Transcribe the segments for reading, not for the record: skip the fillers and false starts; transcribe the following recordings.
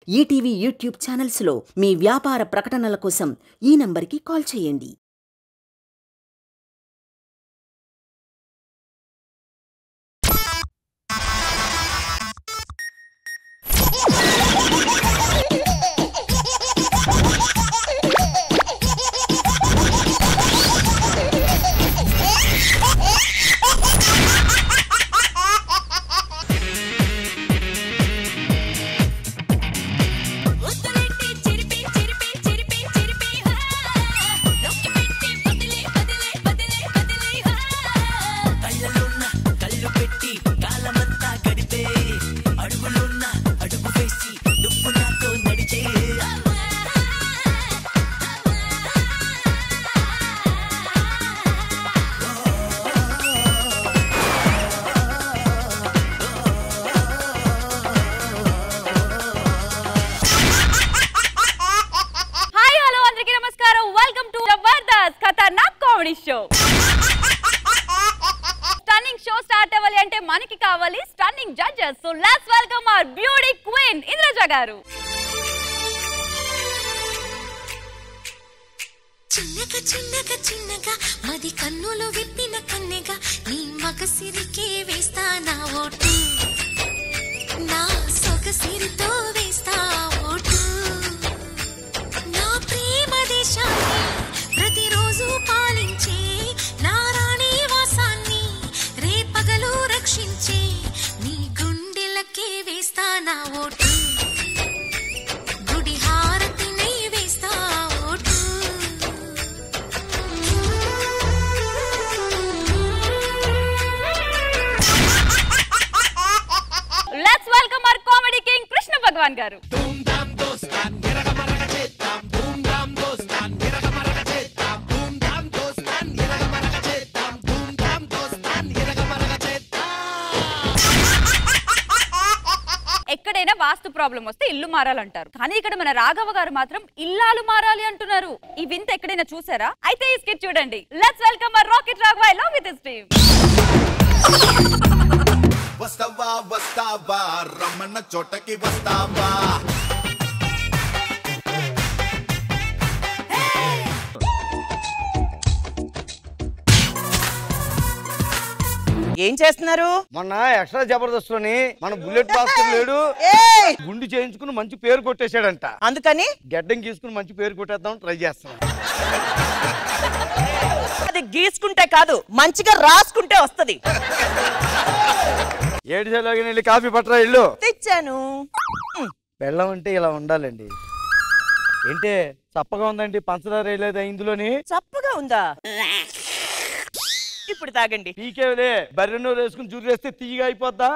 ETV YouTube ఛానల్స్లో మీ వ్యాపార ప్రకటనల కోసం ఈ నంబర్కి కాల్ చేయండి. Stunning show start avali ante maniki kavali stunning judges. So let's welcome our beauty queen Indraja garu. చిన్నగా చిన్నగా చిన్నగా మది కన్నులు విప్పిన కన్నెగా నీ మగసిరికే వేస్తా నా ఓటు, నా సొగసిరితో వేస్తా ఓటు, నా ప్రేమ దేశాన్ని ప్రతిరోజు పాలించే నా రాణి వాసాన్ని రేపగలు రక్షించే నీ గుండెలకే వేస్తా నా ఓటు, గుడి హారతిని వేస్తా vote. Let's welcome our comedy king Krishna Bhagwan garu. ఎక్కడైనా వాస్తు ప్రాబ్లం వస్తే ఇల్లు మారాలంటారు, కానీ ఇక్కడ మన రాఘవ గారు మాత్రం ఇల్లాలు మారాలి అంటున్నారు. ఈ వింత ఎక్కడైనా చూసారా? అయితే ఈ స్కిట్ చూడండి. Let's welcome our rocket Raghava along with his team. వస్తావా వస్తావా రమణ చోటకి వస్తావా, ఏం చేస్తున్నారు? మొన్న ఎక్స్ట్రా జబర్దస్త్ లోని మన బుల్లెట్ భాస్కర్ లేడు, గుండు చేయించుకుని మంచి పేరు కొట్టేశాడంట. అందుకని గడ్డం గీసుకుని మంచి పేరు కొట్టేద్దాం ట్రై చేస్తున్నాం. అది గీసుకుంటే కాదు, మంచిగా రాసుకుంటే వస్తది. ఏడు సెలవుకి వెళ్ళి కాఫీ పట్టరా ఇల్లు తెచ్చాను. బెల్లం అంటే ఇలా ఉండాలండి. ఏంటే చప్పగా ఉందండి, పంచదార వేయలేదా ఇందులోని? చప్పగా ఉందా? ఇప్పుడు తాగండి. పీకేవలే, బర్రె నూరు వేసుకుని జూరేస్తే తీయగా అయిపోద్దా?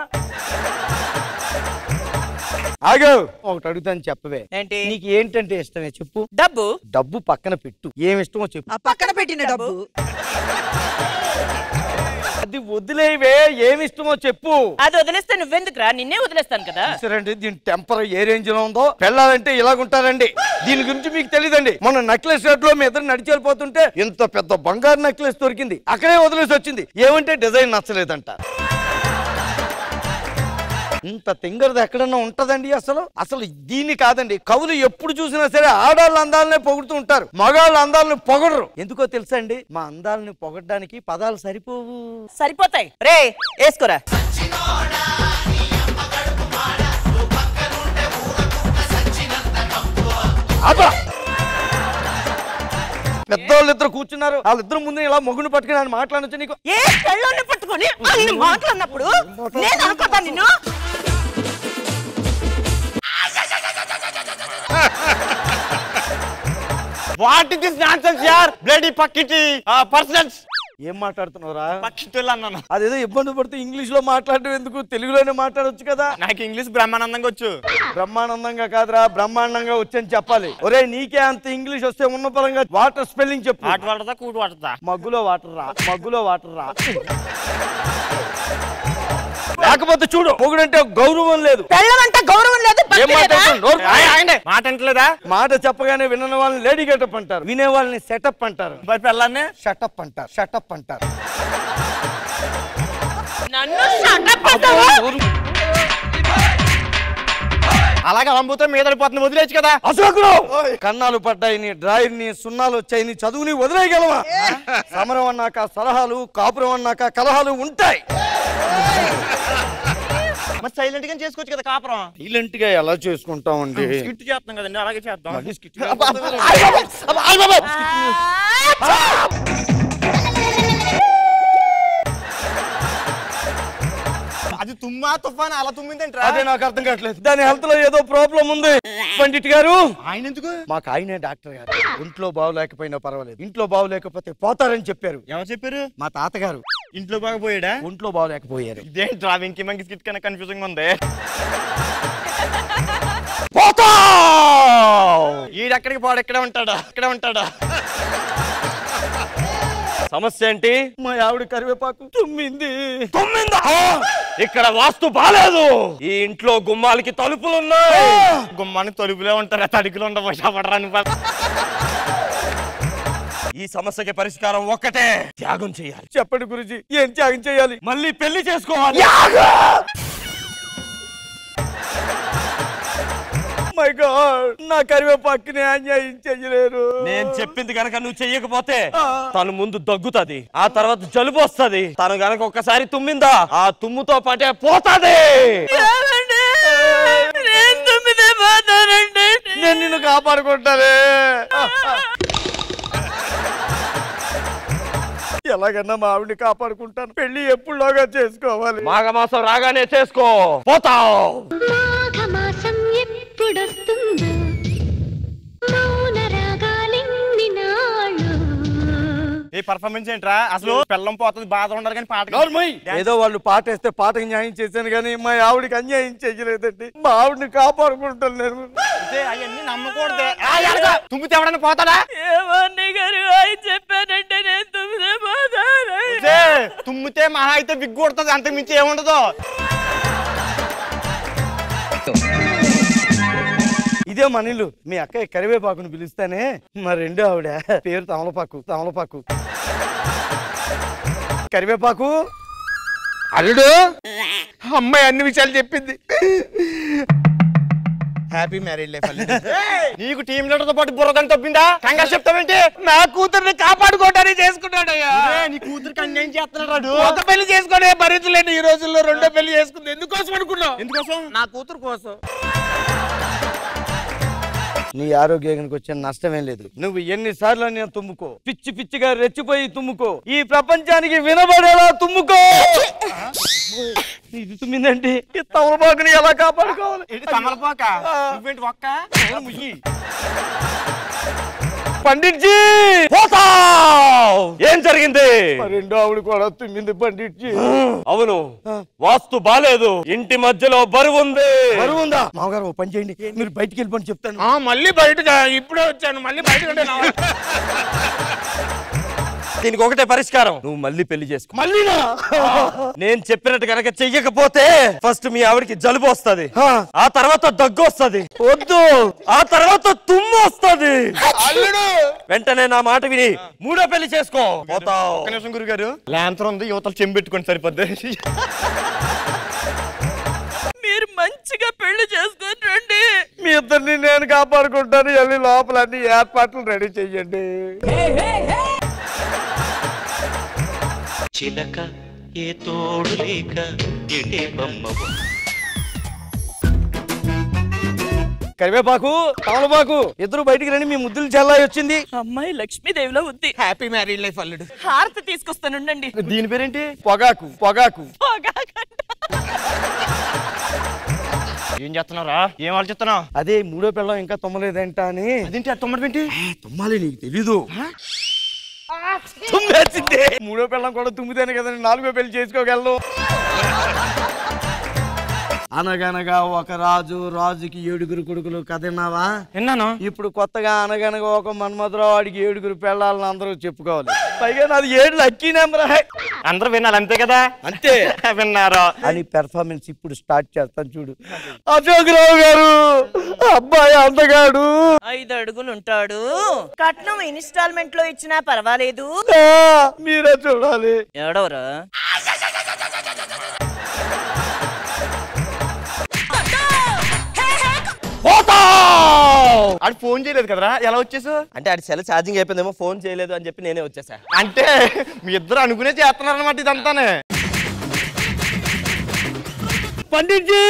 ఆగో, ఒకటి అడుగుతాను చెప్పవే. ఏంటి? నీకు ఏంటంటే ఇష్టమే చెప్పు. డబ్బు. డబ్బు పక్కన పెట్టు, ఏమి ఇష్టమో చెప్పు. పక్కన పెట్టిన డబ్బు. అది వదిలేవే, ఏమి ఇష్టమో చెప్పు. అది వదిలేస్తే నువ్వెందుకురా? నిన్నే వదిలేస్తాను కదా. సరే, దీని టెంపర్ ఏ రేంజ్ లో ఉందో. పెళ్ళాలంటే ఇలాగుంటారండి. దీని గురించి మీకు తెలియదండి. మొన్న నెక్లెస్ షర్ట్ లో మీ ఇద్దరు నడిచి వెళ్ళిపోతుంటే ఇంత పెద్ద బంగారు నెక్లెస్ దొరికింది, అక్కడే వదిలేసి వచ్చింది. ఏమంటే డిజైన్ నచ్చలేదంట. ఇంత తింగరది ఎక్కడన్నా ఉంటదండి? అసలు దీన్ని కాదండి. కవులు ఎప్పుడు చూసినా సరే ఆడాళ్ళ అందాలనే పొగుడుతూ ఉంటారు, మగాళ్ళ అందాలను పొగడరు. ఎందుకో తెలుసా అండి? మా అందాలను పొగడడానికి పదాలు సరిపోవు. సరిపోతాయి. రే వేసుకోరా. పెద్దవాళ్ళు ఇద్దరు కూర్చున్నారు, వాళ్ళిద్దరు ముందు ఇలా మొగుడు పట్టుకుని ఆయన మాట్లాడచ్చు. నీకు ఏ పెళ్ళోని పట్టుకొని అన్ని మాట్లాడినప్పుడు నేను అనుకుంటా నిన్ను. వాట్ ఇస్ దిస్ నాన్సెన్స్ యార్, బ్లడీ పక్కిటి పర్సన్స్. ఏం మాట్లాడుతున్నారా? పక్షితులు అన్నాను. అదేదో ఇబ్బంది పడుతూ ఇంగ్లీష్ లో మాట్లాడడం ఎందుకు, తెలుగులోనే మాట్లాడొచ్చు కదా. నాకు ఇంగ్లీష్ బ్రహ్మానందంగా వచ్చు. బ్రహ్మానందంగా కాదురా, బ్రహ్మాండంగా వచ్చని చెప్పాలి. ఒరే నీకే అంత ఇంగ్లీష్ వస్తే ఉన్న పరంగా వాటర్ స్పెల్లింగ్ చెప్పు. వాటర్ వాడతా, కూడు వాడతా. మగ్గులో వాటర్ రా, మగ్గులో వాటర్ రా. లేకపోతే చూడు, మొగుడంటే గౌరవం లేదు, పెళ్ళమంటే గౌరవం లేదు. మాట అంటలేదా? మాట చెప్పగానే విన్న వాళ్ళని లేడీ గెటప్ అంటారు, వినే వాళ్ళని సెటప్ అంటారు, పెళ్ళాన్ని షటప్ అంటారు, షటప్ అంటారు. నన్ను షటప్ అంటావా? అలాగే అమ్ముతో మీద పడిపోతుంది వదిలేచ్చు కదా. అశోకుడు కన్నాలు పడ్డాయి నీ డ్రాయర్ ని సున్నాలు వచ్చాయి నీ చదువుని వదిలేయగలవా? సమరం అన్నాక సలహాలు, కాపురం అన్నాక కలహాలు ఉంటాయి. మరి సైలెంట్ గా చేసుకోవచ్చు కదా కాపురం. సైలెంట్ గా ఎలా చేసుకుంటామండి? స్కిట్ చేస్తాం కదండి, అలాగే చేద్దాం. అది తుమ్మా తుఫాన్ అలా తుమ్మిందంటరా? అదే నాకు అర్థం కావట్లేదు. దాని హెల్త్ లో ఏదో ప్రాబ్లం ఉంది. పండిట్ గారు ఆయన ఎందుకు? మాకు ఆయనే డాక్టర్ గారు. ఇంట్లో బాగులేకపోయినా పర్వాలేదు, ఇంట్లో బాగులేకపోతే పోతారని చెప్పారు. ఎవరు చెప్పారు? మా తాతగారు. ఇంట్లో బాగా పోయాడా? ఒంట్లో బాగులేకపోయారు. ఇదేంట్రా వెంకీ మంకి స్కిట్ కన్నా కన్ఫ్యూజింగ్ ఉంది. ఈడెక్కడికి పోడు, ఇక్కడే ఉంటాడా, ఇక్కడే ఉంటాడా. సమస్య ఏంటి? మా ఆవిడ కరివేపాకు తుమ్మింది. ఇక్కడ వాస్తు బాలేదు. ఈ ఇంట్లో గుమ్మాలకి తలుపులు ఉన్నాయి. గుమ్మానికి తలుపులే ఉంటారా, తడికిలు ఉండవు. ఈ సమస్యకి పరిష్కారం ఒక్కటే, త్యాగం చేయాలి. చెప్పండి గురుజీ, ఏం త్యాగం చేయాలి? మళ్ళీ పెళ్లి చేసుకోవాలి. మై గాడ్, నా కరివేపాకుని అన్యాయం చెయ్యలేరు. నేను చెప్పింది గనక నువ్వు చెయ్యకపోతే తను ముందు దగ్గుతుంది, ఆ తర్వాత జలుబు వస్తుంది. తను గనక ఒక్కసారి తుమ్మిందా ఆ తుమ్ముతో పాటే పోతాది. నేను నిన్ను కాపాడుకుంటానే. ఎలాగన్నా మా ఆవిడ్ని కాపాడుకుంటాను. పెళ్లి ఎప్పుడులోగా చేసుకోవాలి? మాఘమాసం రాగానే చేసుకో, పోతావు. మాఘమాసం ఎప్పుడొస్తుందో మౌన రాగాలెన్ని నాళ్ళు. ఈ పర్ఫార్మెన్స్ ఏంట్రా? అసలు పెళ్ళం పోతుంది, బాధ ఉండరు కానీ పాట. ఏదో వాళ్ళు పాట వేస్తే పాటకి న్యాయం చేశాను కానీ మా ఆవిడికి అన్యాయం చేయలేదండి. మా ఆవిడని కాపాడుకుంటాను నేను. అవన్నీ నమ్మకూడదు. తుమ్మితే ఎవడన్నా పోతాడా? చెప్పానంటే నేను తుమ్మితే పోతాను. తుమ్మితే మహా అయితే బిగ్గు కొడుతుంది, అంత మించి ఏముండదు. ఇదే మనీలు. మీ అక్కయ్య కరివేపాకుని పిలుస్తానే, మా రెండో ఆవిడ పేరు తమలపాకు. తమలపాకు కరివేపాకు. అల్లుడు అమ్మాయి అన్ని విషయాలు చెప్పింది. Happy marriage life. నీకు టీం లీడర్ తో పాటు బుర్రదని తప్పిందా? కంగా చెప్తావేంటి? నా కూతుర్ని కాపాడుకోవడానికి చేసుకున్నాడయ్యా. నీ కూతురికి అన్యాయం చేస్తున్నాడు. ఒక పెళ్లి చేసుకునే భరించలేను ఈ రోజుల్లో. రెండో పెళ్లి చేసుకుంది. ఎందుకోసం అనుకున్నావు? ఎందుకోసం? నా కూతురు కోసం. నీ ఆరోగ్యానికి వచ్చిన నష్టమేం లేదు. నువ్వు ఎన్నిసార్లు నేను తుమ్ముకో, పిచ్చి పిచ్చిగా రెచ్చిపోయి తుమ్ముకో, ఈ ప్రపంచానికి వినబడేలా తుమ్ముకో. ఇది తుమ్మిందంటే ఈ తమలపాకుని ఎలా కాపాడుకోవాలి? తమలపాక నువ్వేంటి ఒక్క పండిట్జీ ఏం జరిగింది? రెండో ఆవిడ కూడా తుమ్మింది పండిట్జీ. అవును, వాస్తు బాలేదు. ఇంటి మధ్యలో బరువు ఉంది. బరువు ఉందా? మామగారు ఓ పని చేయండి, మీరు బయటికి వెళ్ళిపోని చెప్తాను. మళ్ళీ బయటగా ఇప్పుడే వచ్చాను, మళ్ళీ బయటకు. దీనికి ఒకటే పరిష్కారం, నువ్వు మళ్ళీ పెళ్లి చేసుకో. మళ్ళీనా? నేను చెప్పినట్టు కనుక చెయ్యకపోతే ఫస్ట్ మీ ఆవిడకి జలుబు వస్తుంది, ఆ తర్వాత దగ్గు వస్తుంది, వద్దు ఆ తర్వాత తుమ్ము వస్తుంది. వెంటనే నా మాట విని మూడో పెళ్లి చేసుకో. పోతావు. ఒక్క నిమిషం గురుగారు, లాంతర్ ఉంది, యువతలు చెంబెట్టుకొని సరిపోద్ది. మీరు మంచిగా పెళ్లి చేసుకొని రండి. మీ ఇద్దరిని నేను కాపాడుకుంటాను. వెళ్ళి లోపల అన్ని ఏర్పాట్లు రెడీ చెయ్యండి. చిలక ఏ తోడు లేక ఎటే బొమ్మవు. కరివేపాకు, తమలపాకు ఇద్దరు బయటికి రండి. మీ ముద్దులు చల్లాయి వచ్చింది. అమ్మాయి లక్ష్మీదేవిలో ఉంది. హ్యాపీ మ్యారేజ్ లైఫ్ అల్లుడు. హారతి తీసుకొస్తానుండండి. దీని పేరేంటి? పొగాకు. పొగాకు. ఏం చేస్తున్నారా? ఏం ఆలోచిస్తున్నావు? అదే మూడో పిల్లం ఇంకా తుమ్మలేదంట అని. అదేంటి తొమ్మడి? తుమ్మాలి, నీకు తెలీదు. తుమ్మేసింది. మూడో పిల్లం కూడా తుమ్మితేనే కదండి నాలుగో పెళ్లి చేసుకోగలను. అనగనగా ఒక రాజు, రాజుకి 7 కొడుకులు. కథ విన్నావా? విన్నాను. ఇప్పుడు కొత్తగా అనగనగా ఒక మన్మధరావు, వాడికి 7 పెళ్ళాలని అందరూ చెప్పుకోవాలి. పైగా నాది 7 లక్కీ నెంబర్. అందరూ విన్నారు అంతే కదా? అంతే విన్నారా అని పెర్ఫార్మెన్స్ ఇప్పుడు స్టార్ట్ చేస్తాను చూడు. అశోక్ రావు గారు అబ్బాయి అందగాడు, 5 అడుగులు ఉంటాడు. కట్నం ఇన్స్టాల్మెంట్ లో ఇచ్చినా పర్వాలేదు. మీరే చూడాలి. ఎవడవరా? ఆడు ఫోన్ చేయలేదు కదరా, ఎలా వచ్చేసావు? అంటే ఆడి సెల్ ఛార్జింగ్ అయిపోయిందేమో, ఫోన్ చేయలేదు అని చెప్పి నేనే వచ్చేసా. అంటే మీ ఇద్దరు అనుకునే చేస్తున్నారు అనమాట ఇదంతానే. పండిట్జీ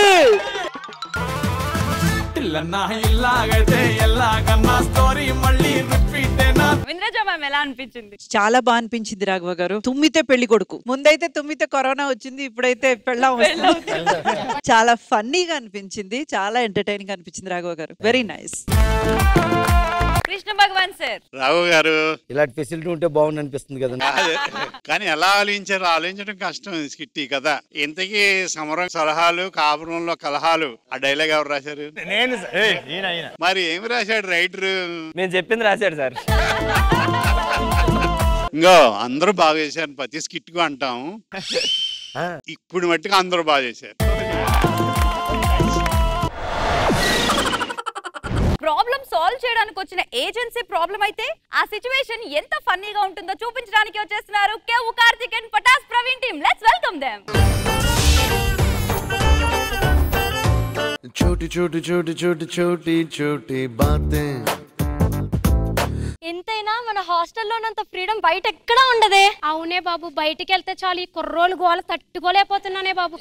వింద్రజ మ్యామ్ ఎలా అనిపించింది? చాలా బాగా అనిపించింది రాఘవ గారు. తుమ్మితే పెళ్లి కొడుకు, ముందైతే తుమ్మితే కరోనా వచ్చింది, ఇప్పుడైతే పెళ్ళాం వస్తుంది. చాలా ఫన్నీగా అనిపించింది, చాలా ఎంటర్టైనింగ్ అనిపించింది Raghava garu. Very nice. Krishna Bhagavan sir, Rao garu ఇలాంటి ఫెసిలిటీ ఉంటే బాగుంది అనిపిస్తుంది కదండి. కానీ ఎలా ఆలోచించడం కష్టం స్కిట్టి కదా. ఇంతకీ సమరం సలహాలు కాపురంలో కలహాలు ఆ డైలాగ్ ఎవరు రాశారు? నేను. మరి ఏమి రాశాడు రైటర్? నేను చెప్పింది రాశాడు సార్. ఇంకో అందరూ బాగా చేశారు, ప్రతి స్కిట్ కు అంటాం. ఇప్పుడు మట్టుకు అందరూ బాగా చేశారు. ప్రాబ్లం సాల్వ్ చేయడానికి వచ్చిన ఏజెన్సీ ప్రాబ్లం అయితే ఆ సిచువేషన్ ఎంత ఫన్నీగా ఉంటుందో చూపించడానికి వచ్చేస్తున్నారు Kevvu Karthik and Patas Praveen team. Let's welcome them. छोटी छोटी छोटी छोटी छोटी छोटी बातें. ఎంతైనా మన హాస్టల్లోనంత ఫ్రీడమ్ బయట ఎక్కడా ఉండదే. అవునే బాబు, బయటికి వెళ్తే చాలు ఈ కుర్రోలు గోల తట్టుకోలేకపోతున్నానే బాబు.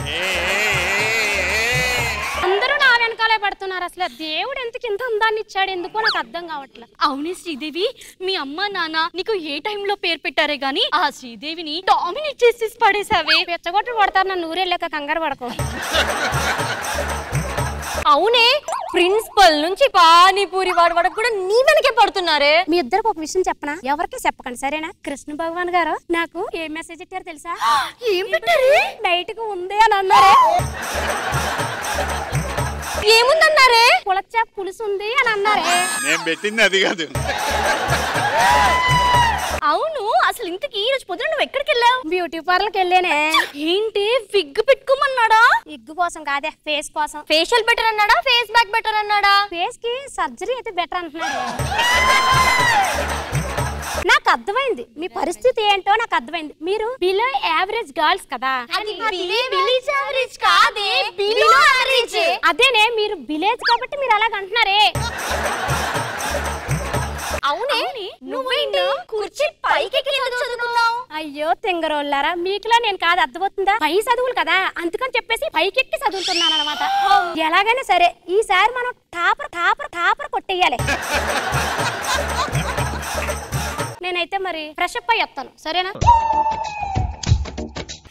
అందరూ నా వెనకాలే పడుతున్నారు. అసలు దేవుడు ఎందుకు ఇంత అందాన్ని ఇచ్చాడు, ఎందుకో నాకు అర్థం కావట్లే. అవునే శ్రీదేవి, మీ అమ్మ నాన్న నీకు ఏ టైంలో పేరు పెట్టారే గానీ ఆ శ్రీదేవిని డామినేట్ చేసి పడేసావే. పెచ్చగొట్టు పడతారు, నన్ను ఊరెళ్ళాక కంగారు పడకు. అవునే, ప్రిన్సిపల్ నుంచి పానీపూరి వాడు వరకు కూడా నీ వెనకే పడుతున్నారే. మీ ఇద్దరికి ఒక విషయం చెప్పనా, ఎవరికి చెప్పకండి సరేనా? కృష్ణ భగవాన్ గారు నాకు ఏ మెసేజ్ ఇచ్చారు తెలుసా? ఏం పెట్టారు? బయటకు ఉంది అని అన్నారే. ఏముందన్నారే? పులచా పులుసు ఉంది అని అన్నారే. నేను పెట్టింది అది కాదు. అవును, అసలు ఇంతకీ ఈ రోజు పొద్దున నువ్వు ఎక్కడికి వెళ్ళావు? బ్యూటీ పార్లర్కి వెళ్ళానే. ఏంటి విగ్ పెట్టుకోమన్నాడా? విగ్ కోసం కాదే, ఫేస్ కోసం. ఫేషియల్ బెటర్ అన్నాడా, ఫేస్ బ్యాక్ బెటర్ అన్నాడా? ఫేస్ కి సర్జరీ అయితే బెటర్ అంటున్నాడు. నాకు అర్థమైంది మీ పరిస్థితి ఏంటో, నాకు అర్థమైంది. మీరు బిలో యావరేజ్ గర్ల్స్ కదా. అదేనే, మీరు విలేజ్ కాబట్టి మీరు అలాగ అంటున్నారే. అవునే, నువ్వేంటి కుర్చీ పైకి చదువుకున్నావు? అయ్యో తెంగరోళ్ళారా, మీకులా నేను కాదు, అర్థమవుతుందా? పై చదువులు కదా, అందుకని చెప్పేసి పైకెక్కి చదువుతున్నాను అనమాట. ఎలాగైనా సరే ఈసారి మనం టాపర్ టాపర్ టాపర్ కొట్టేయాలి. నేనైతే మరి ఫ్రెష్ అప్ అయ్యి వస్తాను, సరేనా?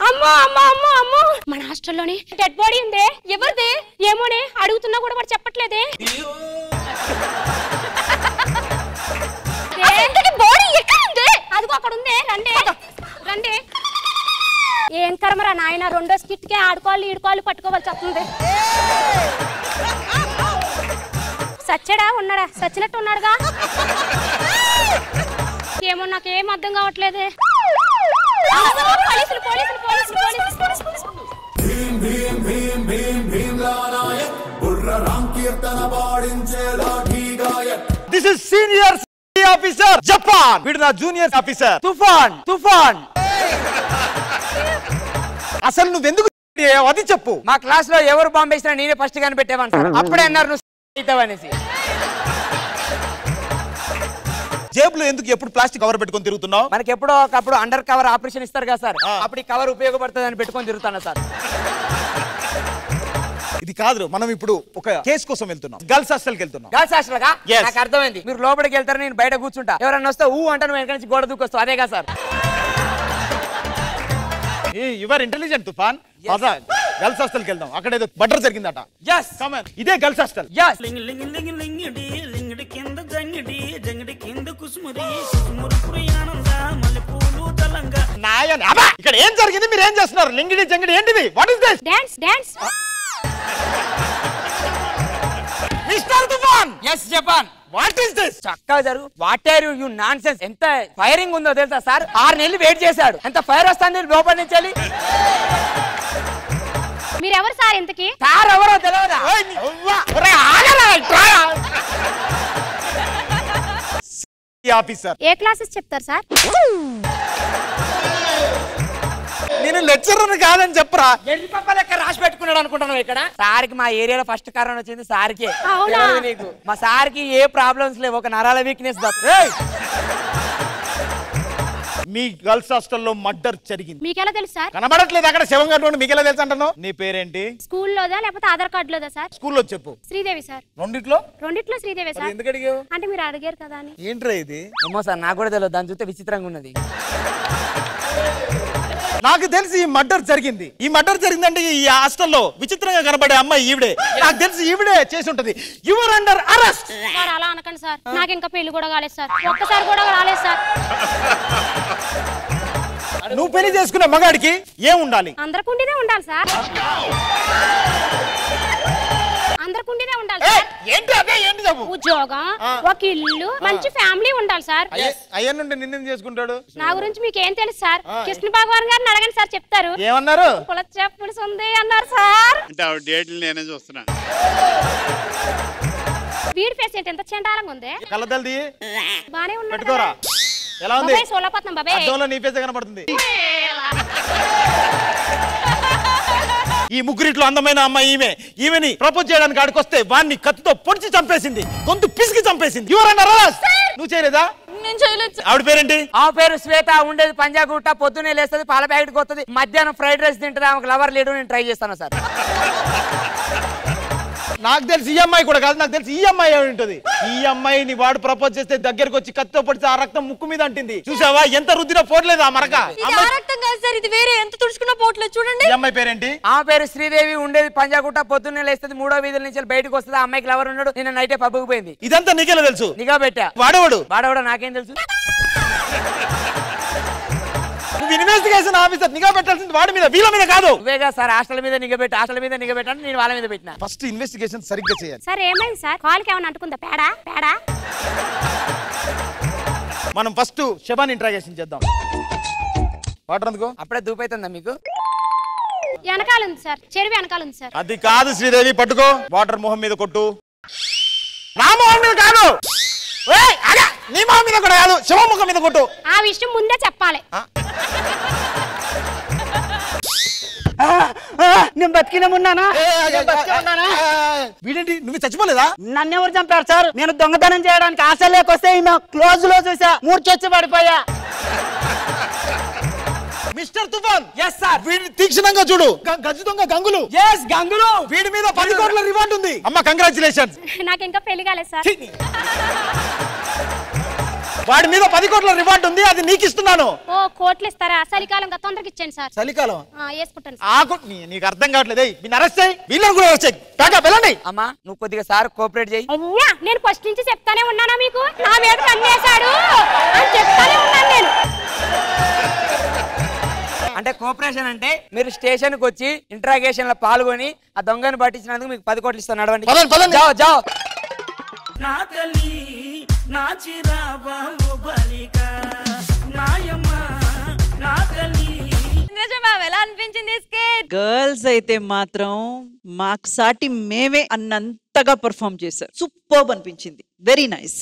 అమ్మో అమ్మో అమ్మో అమ్మో, మన హాస్టల్లోనే డెడ్ బాడీ ఉందే. ఎవరిదే ఏమోనే, అడుగుతున్నా కూడా వాడు చెప్పట్లేదే. బాడీ ఎక్కడ ఉంది? అదిగో అక్కడ ఉంది, రండి రండి. ఏం కర్మరా నాయన, రెండో స్కిట్ కే ఆడుకోవాలి ఈడుకోవాలి పట్టుకోవాల్సి వస్తుంది. సచ్చడా ఉన్నాడా? సచ్చినట్టు ఉన్నాడుగా. ఏమో నాకేం అర్థం కావట్లేదే. పోలీసులు పోలీసులు పోలీసులు పోలీసులు. This is senior officer Japan. వీడు నా జూనియర్ ఆఫీసర్ తుఫాన్. తుఫాన్ అసలు నువ్వెందుకు అది చెప్పు. మా క్లాస్ లో ఎవరు బాంబు వేసినా నేనే ఫస్ట్ గాని పెట్టేవాను సార్. అప్పుడే అన్నారు నువ్వు అనేసి. జేబులో ఎందుకు ఎప్పుడు ప్లాస్టిక్ కవర్ పెట్టుకొని తిరుగుతున్నావు? మనకి ఎప్పుడో ఒకప్పుడు అండర్ కవర్ ఆపరేషన్ ఇస్తారు కదా సార్, అప్పుడు ఈ కవర్ ఉపయోగపడుతుంది అని పెట్టుకొని తిరుగుతాను సార్. ఇది కాదు, మనం ఇప్పుడు ఒక కేసు కోసం వెళ్తున్నాం. గర్ల్స్ హాస్టల్కి వెళ్తున్నాం. గర్ల్స్ హాస్టల్ గా? నాకు అర్థమైంది, మీరు లోపలికి వెళ్తారు, నేను బయట కూర్చుంటా. ఎవరన్నా వస్తే ఊ అంటే వెనక నుంచి గోడ దూకొస్తావు, అదేగా సార్? యువర్ ఇంటెలిజెంట్ తుఫాన్. గర్ల్స్ హాస్టల్కి వెళ్దాం, అక్కడ ఏదో బటర్ జరిగిందట. ఇదే గర్ల్స్ హాస్టల్. ఇక్కడ ఏం జరిగింది, మీరు ఏం చేస్తున్నారు? లింగిడి జంగిడి ఏంటిది? What is this? Dance dance. Mister Toofan. yes Japan. What is this? చక్కగా జరుగు. What are you nonsense. ఎంత ఫైరింగ్ ఉందో తెలుసా సార్? 6 నెలలు వెయిట్ చేశాడు. ఎంత ఫైర్ వస్తుంది లోపల నుంచి. మీరెవరు సార్ ఇంతకి? సార్ ఎవరో తెలియదా? ఆఫీసర్. ఏ క్లాసెస్ చెప్తారు సార్? నేను లెక్చరర్ కాదని చెప్పరా. ఎన్ని పప్ప లెక్క రాసి పెట్టుకున్నాడు అనుకుంటున్నావు ఇక్కడ. సార్కి మా ఏరియాలో ఫస్ట్ కరోనా వచ్చింది సార్కే. నీకు మా సార్కి ఏ ప్రాబ్లమ్స్ లేవు, ఒక నరాల వీక్నెస్. మీ గర్ల్స్ హాస్టల్లో మర్డర్ జరిగింది. మీకెలా తెలుసు సార్? కనబడట్లేదు అక్కడ శవం కట్టుకోండి. మీకెలా తెలుసు అంటున్నావు? నీ పేరేంటి? స్కూల్లోదా లేకపోతే ఆధార్ కార్డు లోదా సార్? స్కూల్లో చెప్పు. శ్రీదేవి సార్. రెండిట్లో శ్రీదేవి సార్. ఎందుకు అడిగావు? అంటే మీరు అడిగారు కదా అని. ఏంట్రా ఇది? ఏమో సార్ నాకు కూడా తెలియదు, దాని చూస్తే విచిత్రంగా ఉన్నది. నాకు తెలిసి ఈ మర్డర్ జరిగింది. ఈ మర్డర్ జరిగిందంటే ఈ హాస్టల్లో విచిత్రంగా కనబడే అమ్మాయి ఈవిడే. నాకు తెలిసి ఈవిడే చేసి ఉంటది. Your under arrest. సార్ అలా అనకండి సార్, నాకు ఇంకా పెళ్లి కూడా కాలేదు సార్, ఒక్కసారి కూడా రాలేదు సార్. నువ్వు పెళ్లి చేసుకునే మగాడికి ఏం ఉండాలి? అందరికుండినే ఉండాలి సార్. అందరికుండినే ఉండాలి సార్. ఏంటి అదే ఏంటి చెప్పు. ఉద్యోగం, ఒక ఇల్లు, మంచి ఫ్యామిలీ ఉండాలి సార్. అయ్యనుండి నిన్నేం చేసుకుంటాడు? నా గురించి మీకు ఏం తెలుసు సార్? కృష్ణ భగవాన్ గారిని అడగండి సార్, చెప్తారు. ఏమన్నారు? పులచెప్పులు ఉంది అన్నారు సార్. అంటే ఆవిడ డేట్లు నేనే చూస్తున్నా. వీడి ఫేస్ ఏంటి ఎంత చండాలంగా ఉంది? కళ్ళదల్ది బానే ఉన్నాడు. పెట్టుకోరా. ఎలా ఉంది? సోలపట్నం బాబే. అద్దంలో నీ ఫేస్ కనబడుతుంది. ఈ ముగ్గురిట్లో అందమైన అమ్మాయి ఈమెని ప్రపోజ్ చేయడానికి ఆడికి వస్తే వాడిని కత్తితో పొడిచి చంపేసింది, గొంతు పిసికి చంపేసింది. నువ్వు చేయలేదా? ఆవిడ పేరేంటి? ఆ పేరు శ్వేత. ఉండేది పంజాగుట్ట. పొద్దునే లేస్తుంది, పాల ప్యాకెట్ కొత్తది, మధ్యాహ్నం ఫ్రైడ్ రైస్ తింటుంది. ఆమెకు లవర్ లేడు. నేను ట్రై చేస్తాను సార్. నాకు తెలిసి ఈ అమ్మాయి కూడా కాదు, నాకు తెలిసి ఈ అమ్మాయి ఉంటుంది. ఈ అమ్మాయిని వాడు ప్రపోజ్ చేస్తే దగ్గరకు వచ్చి కత్తితో పడితే ఆ రక్తం ముక్కు మీద అంటింది. చూసావా ఎంత రుద్దినా పోట్లేదు ఆ మరక. ఇది వేరే ఎంత తుడుచుకున్నా పోట్లేదు చూడండి. ఈ అమ్మాయి పేరేంటి? ఆ పేరు శ్రీదేవి. ఉండేది పంజాగుట్ట. పొద్దున్నే లేస్తుంది, 3వ వీధుల నుంచి బయటకు వస్తుంది. ఆ అమ్మాయికి లవర్ ఉన్నాడు. నిన్న నైటే పబ్బుకు పోయింది. ఇదంతా నీకెలా తెలుసు? నిఘా పెట్టా. వాడవాడు నాకేం తెలుసు? నువ్వు ఇన్వెస్టిగేషన్ ఆఫీసర్, నిఘా పెట్టాల్సింది వాడి మీద, వీళ్ళ మీద కాదు. నువ్వేగా సార్ హాస్టల్ మీద నిఘా పెట్టి, హాస్టల్ మీద నిఘా పెట్టాను, నేను వాళ్ళ మీద పెట్టినా. ఫస్ట్ ఇన్వెస్టిగేషన్ సరిగ్గా చేయాలి. సార్ ఏమైంది సార్? కాల్కి ఏమైనా అంటుకుందా? పేడా. మనం ఫస్ట్ శవాన్ని ఇంట్రాగేషన్ చేద్దాం. వాటర్ అందుకో. అప్పుడే దూపైతుందా మీకు? వెనకాల ఉంది సార్, చెరువు వెనకాల ఉంది సార్. అది కాదు శ్రీదేవి, పట్టుకో. వాటర్ మొహం మీద కొట్టు. నా మొహం మీద కాదు, నీ మొహం మీద కూడా కాదు, శవం ముఖం మీద కొట్టు. ఆ విషయం ముందే చెప్పాలి. నేను బతికినే ఉన్నానా? వీడేంటి, నువ్వు చచ్చిపోలేదా? నన్ను ఎవరు చంపారు సార్? నేను దొంగతనం చేయడానికి ఆశ లేకొస్తే ఈమె క్లోజ్ లో చూసా, మూర్చొచ్చి పడిపోయా. మిస్టర్ తుఫాన్. yes sir. వీడిని తీక్షణంగా చూడు. గజ దొంగ గంగులు. yes గంగులు. వీడి మీద 10 కోట్ల రివార్డ్ ఉంది. అమ్మ కంగ్రాచులేషన్స్. నాకు ఇంకా పెళ్లి కాలేదు సార్. వాడి మీద 10 కోట్ల రివార్డ్ ఉంది, అది నీకు ఇస్తున్నాను. ఓ కోట్లు ఇస్తారా? చలికాలం తొందరగా ఇచ్చేయండి సార్. చలికాలం వేసుకుంటాను. నీకు అర్థం కావట్లేదు. వీళ్ళని అరెస్ట్ చేయి, వీళ్ళని కూడా అరెస్ట్ చేయి. వెళ్ళండి. అమ్మా నువ్వు కొద్దిగా సార్ కోఆపరేట్ చేయి. అయ్యా నేను ఫస్ట్ నుంచి చెప్తానే ఉన్నానా మీకు? నా మీద కన్నేశాడు అని చెప్తానే ఉన్నాను నేను. అంటే కోఆపరేషన్ అంటే మీరు స్టేషన్ కి వచ్చి ఇంట్రాగేషన్ లో పాల్గొని ఆ దొంగని పట్టించినందుకు మీకు 10 కోట్లు ఇస్తాను. నడవండి. జావ్. నా తల్లి నా చిరాబాబు బలిక నాయమ్మ నా తల్లి. ఎలా అనిపించింది స్కిట్? గర్ల్స్ అయితే మాత్రం మాకు సాటి మేమే అన్నంతగా పర్ఫామ్ చేశారు. సూపర్బ్ అనిపించింది. Very nice.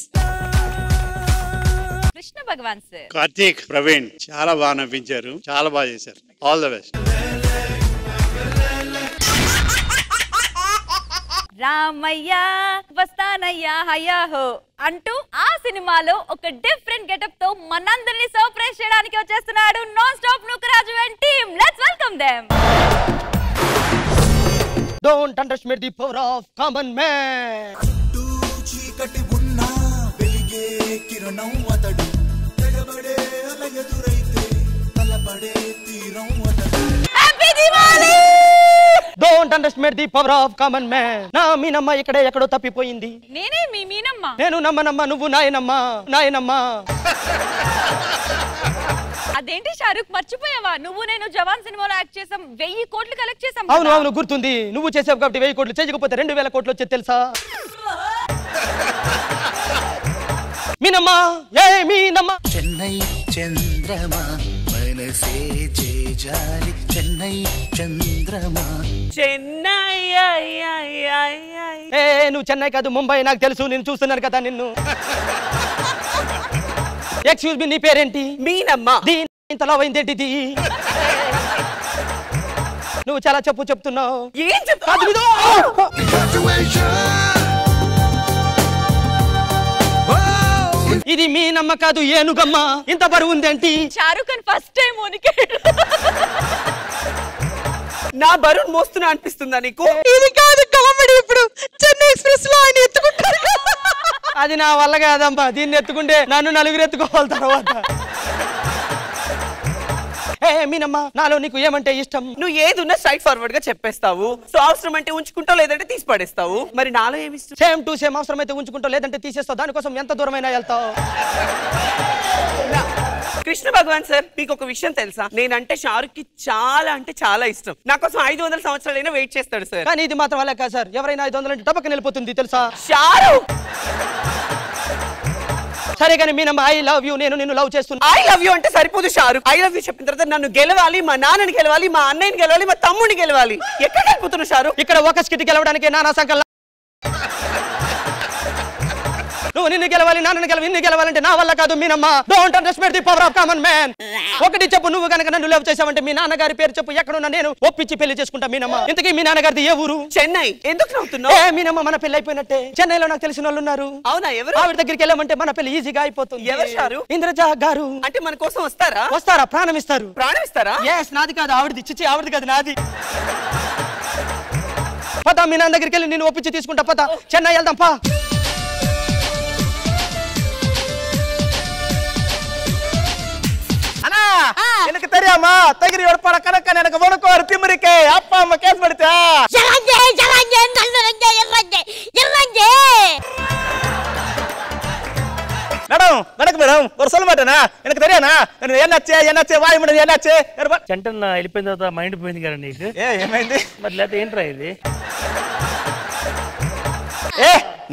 Krishna Bhagavan sir, Karthik, Praveen చాలా బాగా నవ్వించారు, చాలా బాగా చేశారు. All the best. రామయ్య వస్తానయ్యా హయా హో అంటూ ఆ సినిమాలో ఒక డిఫరెంట్ గెటప్ తో మనందరినీ సర్ప్రైజ్ చేయడానికి వచ్చేస్తున్నాడు non stop Nookaraju and team. Let's welcome them. Don't underestimate the power of common man. చీకటి ఉన్నా వెలిగే కిరణం అతడు, తెగబడే అలయదురైతే తలపడే తీరం అతడు. Happy Diwali. Don't underestimate the power of common man. నా మీనమ్మ ఇక్కడే ఎక్కడో తప్పిపోయింది. నేనే మీ మీనమ్మ. నేను నమ్మనమ్మ, నువ్వు నాయనమ్మ. అదేంటి షారుఖ్ మర్చిపోయావా? నువ్వు నేను జవాన్ సినిమాలో యాక్ట్ చేసాం, 1000 కోట్లు కలెక్ట్ చేసాం. అవును గుర్తుంది. నువ్వు చేసావు కాబట్టి 1000 కోట్లు, చేయకపోతే 2000 కోట్లు వచ్చేది తెలుసా? మీనమ్మ మీనమ్మ. చెన్నై చంద్రమా మనసే చేజారి, చెన్నై చంద్రమా. చెన్నై నువ్వు చెన్నై కాదు ముంబై, నాకు తెలుసు, నేను చూస్తున్నాను కదా నిన్ను. ఎక్స్క్యూజ్ మీ, నీ పేరేంటి? మీనమ్మ. దీని ఇంతలో అయిందేంటిది? నువ్వు చాలా చెప్తున్నావు. ఏం చెప్తావు? ఇది మీ నమ్మ కాదు ఏనుగమ్మ, ఇంత బరువు ఉందేంటి? షారుఖ్ ఖాన్ ఫస్ట్ టైం వణికాడు. నా బరువు మోస్తున్నా అనిపిస్తుందా నీకు? ఇది కాదు కామెడీ. ఇప్పుడు చెన్నై ఎక్స్ప్రెస్ లో ఆయన ఎత్తుకుంటారు. అది నా వల్ల కాదమ్మా, దీన్ని ఎత్తుకుంటే నన్ను నలుగురు ఎత్తుకోవాలి తర్వాత. మీనమ్మా, నాలో నీకు ఏమంటే ఇష్టం? నువ్వు ఏది ఉన్నా స్ట్రైట్ ఫార్వర్డ్ గా చెప్పేస్తావు. సో అవసరం అంటే ఉంచుకుంటావు, లేదంటే తీసి పడేస్తావు. మరి నాలో ఏమి ఇష్టం? Same to same. అవసరం అయితే ఉంచుకుంటావు, లేదంటే తీసేస్తావు. దానికోసం ఎంత దూరమైనా వెళ్తావు. కృష్ణ భగవాన్ సార్, మీకు ఒక విషయం తెలుసా? నేనంటే షారుఖ్ కి చాలా అంటే చాలా ఇష్టం. నా కోసం 500 సంవత్సరాలైనా వెయిట్ చేస్తాడు సార్. కానీ ఇది మాత్రం అలా కాదు సార్. ఎవరైనా 500 అంటే టపక్కన వెళ్ళిపోతుంది తెలుసా? షారుఖ్ సరే కానీ మీనమ్మ, ఐ లవ్ యూ, నేను నిన్ను లవ్ చేస్తున్నా. ఐ లవ్ యూ అంటే సరిపోదు షారుఖ్. ఐ లవ్ యూ చెప్పిన తర్వాత నన్ను గెలవాలి, మా నాన్నని గెలవాలి, మా అన్నయ్యని గెలవాలి, మా తమ్ముడిని గెలవాలి. ఎక్కడ వెళ్ళిపోతున్నా షారుఖ్? ఇక్కడ ఒక స్కిట్ గెలవడానికి నానా సంకల్లా. నువ్వు నిన్ను గెలవాలి, నాన్నని గెలవాలి, నిన్ను గెలవాలంటే నా వల్ల కాదు మీనమ్మ. Don't understand the power of common man. ఒకటి చెప్పు, నువ్వు కనుక నన్ను లవ్ చేసావంటే మీ నాన్నగారి పేరు చెప్పు, ఎక్కడున్నా నేను ఒప్పించి పెళ్లి చేసుకుంటా మీనమ్మ. ఇంతకీ మీ నాన్నగారిది ఏ ఊరు? చెన్నై. ఎందుకు నవ్వుతున్నావు? మీనమ్మ, మన పెళ్లి అయిపోయినట్టే. చెన్నైలో నాకు తెలిసిన వాళ్ళు ఉన్నారు. అవునా? ఎవరు? ఆవిడ దగ్గరికి వెళ్ళమంటే మన పెళ్లి ఈజీగా అయిపోతుంది. ఎవరు షారు? ఇంద్రజ గారు. అంటే మన కోసం వస్తారా? వస్తారా? ప్రాణం ఇస్తారు. ప్రాణం ఇస్తారా? ఎస్, నాది కాదు ఆవిడది. చిచ్చి, ఆవిడది కాదు నాది. పద, మీ నాన్న దగ్గరికి వెళ్ళి నేను ఒప్పించి తీసుకుంటా. పద, చెన్నై వెళ్దాం పా. எனக்கு தெரியாமா? தகிரி ஒடப்பட கணக்க எனக்கு உனக்கு ஒரு திமிருக்கு. அப்பா அம்மா கேஸ் படுத்தா மேடம், வணக்கம் மேடம். ஒரு சொல்ல மாட்டேனா? எனக்கு தெரியானா? என்னாச்சு வாய் முடியாது. என்னாச்சு చంటన్న వెళ్ళిపోయిన తర్వాత మైండ్ పోయింది కదా నీకు? ఏమైంది మరి లేకపోతే ఏంట్రా ఇది?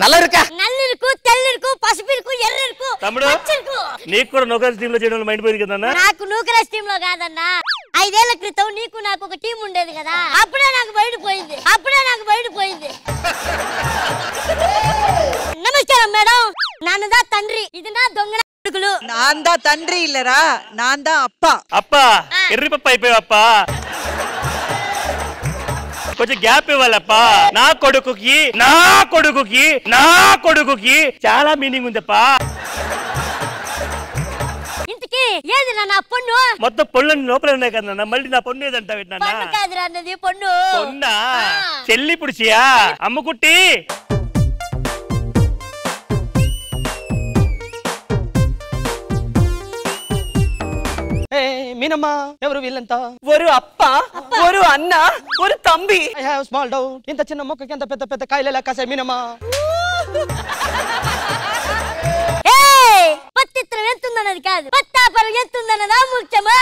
నల్ల ఇరుక, నల్ల ఇరుకు, తెల్ల ఇరుకు, పసుపు ఇరుకు, ఎర్ర ఇరుకు, తమ్ముడు, పచ్చ ఇరుకు. నీకు కూడా నూకరాజ్ టీమ్ లో చేయడం మైండ్ పోయింది కదా? నాకు నూకరాజ్ టీమ్ లో కాదన్నా, 5 ఏళ్ల క్రితం నీకు నాకు ఒక టీం ఉండేది కదా, అప్పుడే నాకు బయట పోయింది. నమస్కారం మేడం. నాన్నదా తండ్రి, ఇది నా దొంగ అడుగులు. నాందా తండ్రి ఇల్లరా, నాందా అప్ప. అప్ప ఎర్రి పప్ప అయిపోయావప్ప. కొంచెం గ్యాప్ ఇవ్వాలప్పా. నా కొడుకుకి చాలా మీనింగ్ ఉందప్పా. ఇంతకీ ఏది నా పొన్ను? మొత్తం పొన్ను లోపల ఉన్నాయి కదా, మళ్ళీ నా పొన్ను ఏదంటావు? పొన్ను కాదురా అన్నది, పొన్ను. పొన్నా? చెల్లి పుడిచియా? అమ్ముకుట్టి మీనమ్మ, ఎవరు వీళ్ళంతా? ఒరు అప్ప, ఒరు అన్న, ఒరు తంబి. I have small doubt. ఇంత చిన్న మొక్కకి ఎంత పెద్ద పెద్ద కాయలు ఎలా కాసాయి మీనమ్మ? పత్తిత్రం ఎంతుందన్నది కాదు, పత్తాపరం ఎంతుందన్నదా ముఖ్యమా?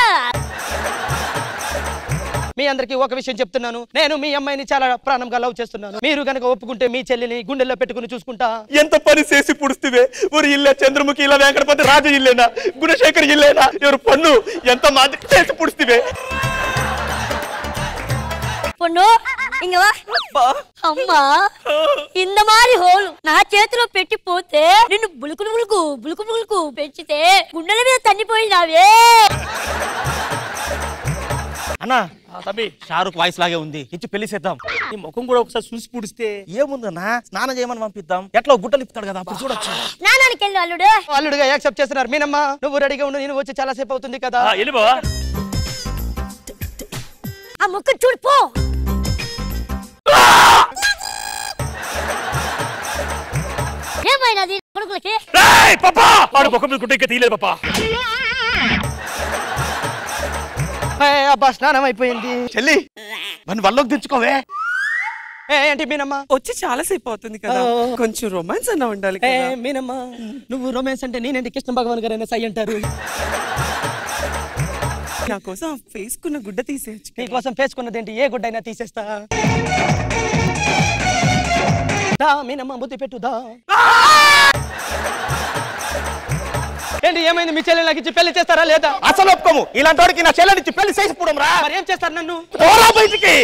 మీ అందరికి ఒక విషయం చెప్తున్నాను. నేను మీ అమ్మాయిని చాలా ప్రాణంగా లవ్ చేస్తున్నాను. మీరు గనక ఒప్పుకుంటే మీ చెల్లిని గుండెల్లో పెట్టుకుని చూసుకుంటా. ఎంత పని చేసి పుడిస్తే ఒక ఇల్లే చంద్రముఖి, ఇలా వెంకటపతి రాజు ఇల్లేనా, గుణశేఖర్ ఇల్లేనా? ఎవరు పన్ను ఎంత మాది చేసి పుడిస్తే? పొన్ను ఇంగ వా. అమ్మా, ఇంత మారి హోలు నా చేతిలో పెట్టిపోతే నిన్ను బులుకు పెంచితే గుండెల మీద తన్నిపోయినావే. అన్నా తమ్మి, షారుఖ్ వాయిస్ లాగే ఉంది, ఇచ్చి పెళ్లి చేద్దాం. నీ ముఖం కూడా ఒకసారి చూసి పుడిస్తే ఏముందన్నా, స్నానం చేయమని పంపిద్దాం. ఎట్లా గుడ్డలు ఇస్తాడు కదా, అప్పుడు చూడొచ్చు. నానానికి వెళ్ళి అల్లుడు. అల్లుడుగా యాక్సెప్ట్ చేస్తున్నారు. మీనమ్మ, నువ్వు రెడీగా ఉండు, నేను వచ్చి చాలా సేపు అవుతుంది కదా. వెళ్ళిపోవా. ఆ ముక్కు చూడిపో. ఏమైనది కొడుకులకి? ముఖం మీద గుడ్డ ఇంకా తీయలేదు పాపా. అబ్బా, స్నానం అయిపోయింది. చెల్లి మన వల్లోకి తెచ్చుకోవే. ఏంటి మీనమ్మ, వచ్చి చాలా సేపు అవుతుంది కదా, కొంచెం రొమాన్స్ అన్న ఉండాలి. మీనమ్మ, నువ్వు రొమాన్స్ అంటే నేనేంటి కృష్ణ భగవాన్ గారైనా సై అంటారు. నా కోసం ఫేస్ కున్న గుడ్డ తీసేయచ్చు. నీ కోసం ఫేస్ కున్నదేంటి, ఏ గుడ్డ అయినా తీసేస్తా. దా మీనమ్మ, బుద్ధి పెట్టుదా. ఏంటి ఏమైంది? మీ చెల్లెని నాకు ఇచ్చి పెళ్లి చేస్తారా లేదా? అసలు ఒప్పుకోము. ఇలాంటి వాడికి నా చెల్లెని ఇచ్చి పెళ్లి చేసి పోవడం రా. మరి ఏం చేస్తారు నన్ను? బయటికి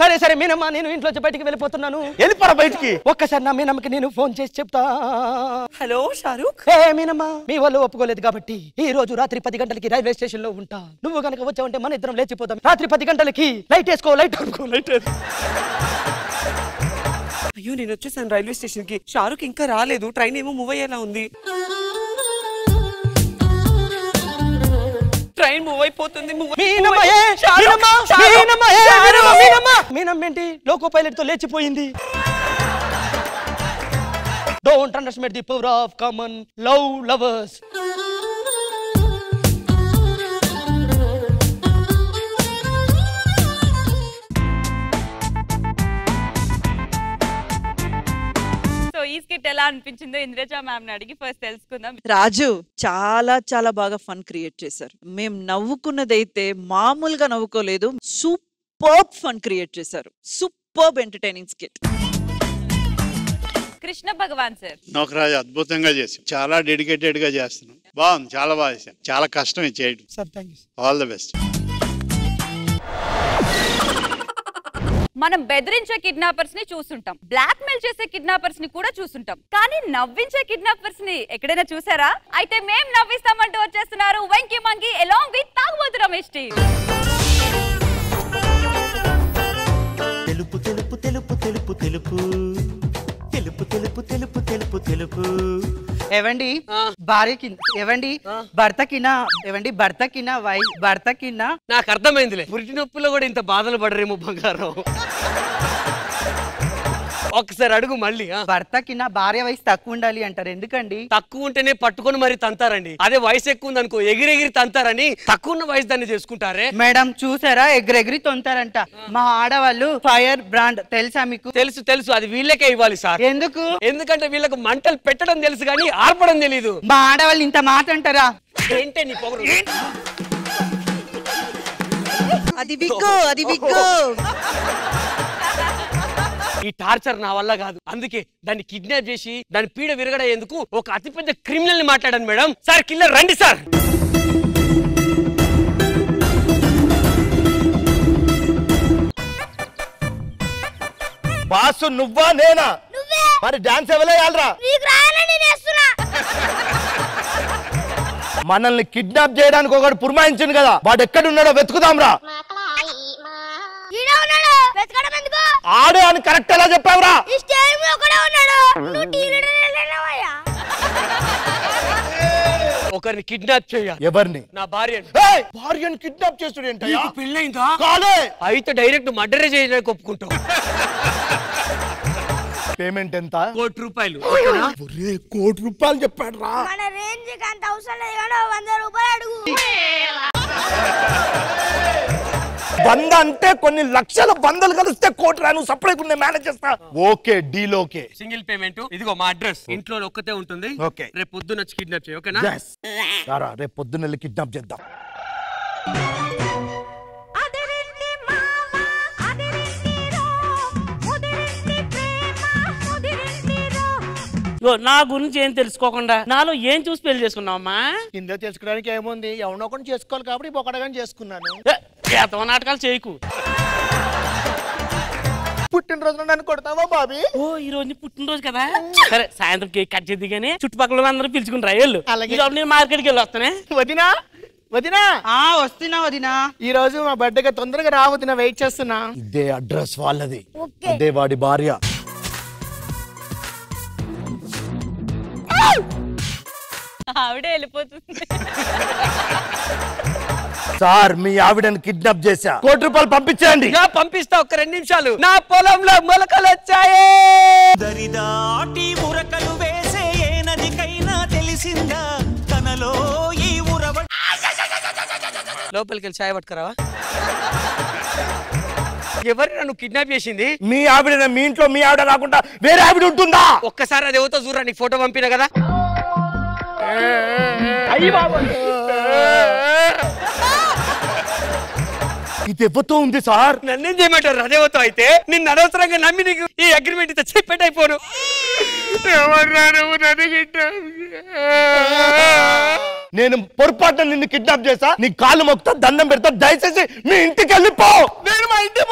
సరే సరే మీనమ్మ నేను ఇంట్లో బయటికి వెళ్ళిపోతున్నాను. వెళ్ళిపోరా బయటికి. ఒక్కసారి నా మీనమ్మకి నేను ఫోన్ చేసి చెప్తా. హలో షారూక్. హే మీనమ్మ, మీ వాళ్ళు ఒప్పుకోలేదు కాబట్టి ఈ రోజు రాత్రి 10 గంటలకి రైల్వే స్టేషన్ లో ఉంటా. నువ్వు కనుక వచ్చావంటే మన ఇద్దరం లేచిపోతాం. రాత్రి 10 గంటలకి లైట్ వేసుకో, లైట్ అనుకో, లైట్ వేసుకో. అయ్యో నేను వచ్చేసాను రైల్వే స్టేషన్ కి. షారూక్ ఇంకా రాలేదు. ట్రైన్ ఏమో మూవ్ అయ్యేలా ఉంది. ట్రైన్ మూవ్ అయిపోతుంది. మీనమ్మేంటి లోకో పైలట్ తో లేచిపోయింది. Don't underestimate the power of common love lovers. So ఈ స్కిట్ ఎలా అనిపించిందో ఇంద్రజ మ్యామ్ ని అడిగి ఫస్ట్ తెలుసుకుందాం. రాజు చాలా చాలా బాగా ఫన్ క్రియేట్ చేశారు. మేము నవ్వుకున్నదైతే మామూలుగా నవ్వుకోలేదు. సూపర్బ్ ఫన్ క్రియేట్ చేశారు. Superb entertaining skit. Krishna Bhagavan sir Nookaraju అద్భుతంగా చేసాం. చాలా డెడికేటెడ్ గా చేస్తున్నాం. బాగుంది, చాలా బాగా చేసాం. చాలా కష్టం ఇది చేయడం. All the best. మనం బెదిరించే కిడ్నాపర్స్ ని చూస్తుంటాం, బ్లాక్ మెయిల్ చేసే కిడ్నాపర్స్ ని కూడా చూస్తుంటాం, కానీ నవ్వించే కిడ్నాపర్స్ ని ఎక్కడైనా చూసారా? అయితే మేం నవ్విస్తామంటూ వచ్చేస్తున్నారు వెంకీ మంగి అలాంగ్ విత్ తాగుబోతు రమేష్ టీ. తెలుపు తెలుపు తెలుపు తెలుపు తెలుపు తెలుపు తెలుపు తెలుపు తెలుపు తెలుపు. ఏవండి భార్య కింద, ఏవండి భర్త కింద, ఏవండి భర్త కింద భర్త కింద. నాకు అర్థమైందిలే, పురిటి నొప్పిలో కూడా ఇంత బాధలు పడరేమో బంగారం. ఒకసారి అడుగు మళ్ళీ. భర్త కింద భార్య వయసు తక్కువ ఉండాలి అంటారు, ఎందుకండి? తక్కువ ఉంటేనే పట్టుకొని మరి తంతారండి. అదే వయసు ఎక్కువ ఉంది అనుకో ఎగిరెగిరి తంతారని తక్కువ ఉన్న వయసు దాన్ని చేసుకుంటారే. మేడం చూసారా ఎగిరెగిరి తొంతారంట. మా ఆడవాళ్ళు ఫైర్ బ్రాండ్ తెలుసా మీకు? తెలుసు తెలుసు, అది వీళ్ళకే ఇవ్వాలి సార్. ఎందుకు? ఎందుకంటే వీళ్ళకు మంటలు పెట్టడం తెలుసు కానీ ఆర్పడం తెలీదు. మా ఆడవాళ్ళు ఇంత మాట అంటారా? ఏంటే నీ పొగరు? అది విగ్గు, అది విగ్గు. ఈ టార్చర్ నా వల్ల కాదు, అందుకే దాన్ని కిడ్నాప్ చేసి దాని పీడ విరగడేందుకు ఒక అతిపెద్ద క్రిమినల్ ని మాట్లాడాను మేడం. సార్ కిల్లర్ రండి సార్. బాసు నువ్వా నేనా? మరి డాన్స్ ఎవరేయాలరా? మనల్ని కిడ్నాప్ చేయడానికి ఒకడు పురమాయించింది కదా, వాడు ఎక్కడున్నాడో వెతుకుదాంరా. ఆడే అని కరెక్ట్ ఎలా చెప్పావురా? ఒకరిని కిడ్నాప్ చేయాలి. ఎవరిని? నా భార్యని. భార్యని కిడ్నాప్ చేస్తుడు ఏంటయ్యా? పెళ్ళైందా? కాలే. అయితే డైరెక్ట్ మర్డర్ చేయడానికి ఒప్పుకుంటాం. పేమెంట్ ఎంత? ₹1,00,00,000. ₹1,00,00,000 చెప్పాడు రా. మన రేంజ్ కి అంత అవసరం లేదు కానీ ₹100 అడుగు. 100 అంటే కొన్ని లక్షల 100లు కలిస్తే కోటి రా. నువ్వు సపరేట్ ఉండే మేనేజ్ చేస్తా. Okay deal okay. Single payment. ఇదిగో మా అడ్రస్. ఇంట్లో ఒక్కతే ఉంటుంది. ఓకే. రేపు పొద్దున్న వచ్చి కిడ్నాప్ చేయి, ఓకేనా? సారా రేపు పొద్దున్న వెళ్ళి కిడ్నాప్ చేద్దాం. నా గురించి ఏం తెలుసుకోకుండా నాలో ఏం చూసి పెళ్లి చేసుకున్నావమ్మా? ఇందులో తెలుసుకోవడానికి ఏముంది, ఎవరినో ఒకటి చేసుకోవాలి కాబట్టి ఒకడగానే చేసుకున్నాను. ఏతో నాటకాలు చేయకు. పుట్టినరోజు నన్ను కొడతావా బాబీ? ఓ ఈ రోజు పుట్టినరోజు కదా, సరే సాయంత్రం కేక్ కట్ చేద్ది కానీ చుట్టుపక్కల అందరూ పిలుచుకుని రాయళ్ళు. నేను మార్కెట్కి వెళ్ళి వస్తానే. వదినా వదినా వస్తున్నా వదినా. ఈ రోజు మా బర్త్డేగా తొందరగా రా వదినా, వెయిట్ చేస్తున్నా. ఇదే అడ్రస్ వాళ్ళది, అదే వాడి భార్య. ఆవిడే వెళ్ళిపోతుంది. సార్ మీ ఆవిడని కిడ్నాప్ చేశా, ₹1,00,00,000 పంపించండి. పంపిస్తా, ఒక్క 2 నిమిషాలు. నా పొలంలో మొలకలు వచ్చాయే. దరిదాటి ఉరకలు వేసే ఏ నదికైనా తెలిసిందా తనలో ఈ ఉరవ. లోపలికి వెళ్ళి చాయ్ పట్టుకురావా? ఎవరు నన్ను కిడ్నాప్ చేసింది? మీ ఆవిడ. మీ ఇంట్లో మీ ఆవిడ కాకుండా వేరే ఆవిడ ఉంటుందా? ఒక్కసారి అది ఎవరితో చూడరా, నీకు ఫోటో పంపిన కదా. ఇది ఎవరితో ఉంది సార్? నన్నేం చేయమంటారు? అదేవతో అయితే నిన్ను అనవసరంగా నమ్మి నీకు ఈ అగ్రిమెంట్ ఇస్తే చెప్పేటైపోను. ఎవరు నన్ను నేను పొరపాటున నిన్ను కిడ్నాప్ చేసా, నీ కాళ్ళు మొక్కుతా, దండం పెడతా, దయచేసి మీ ఇంటికి వెళ్ళిపో. నేను మా ఇంటి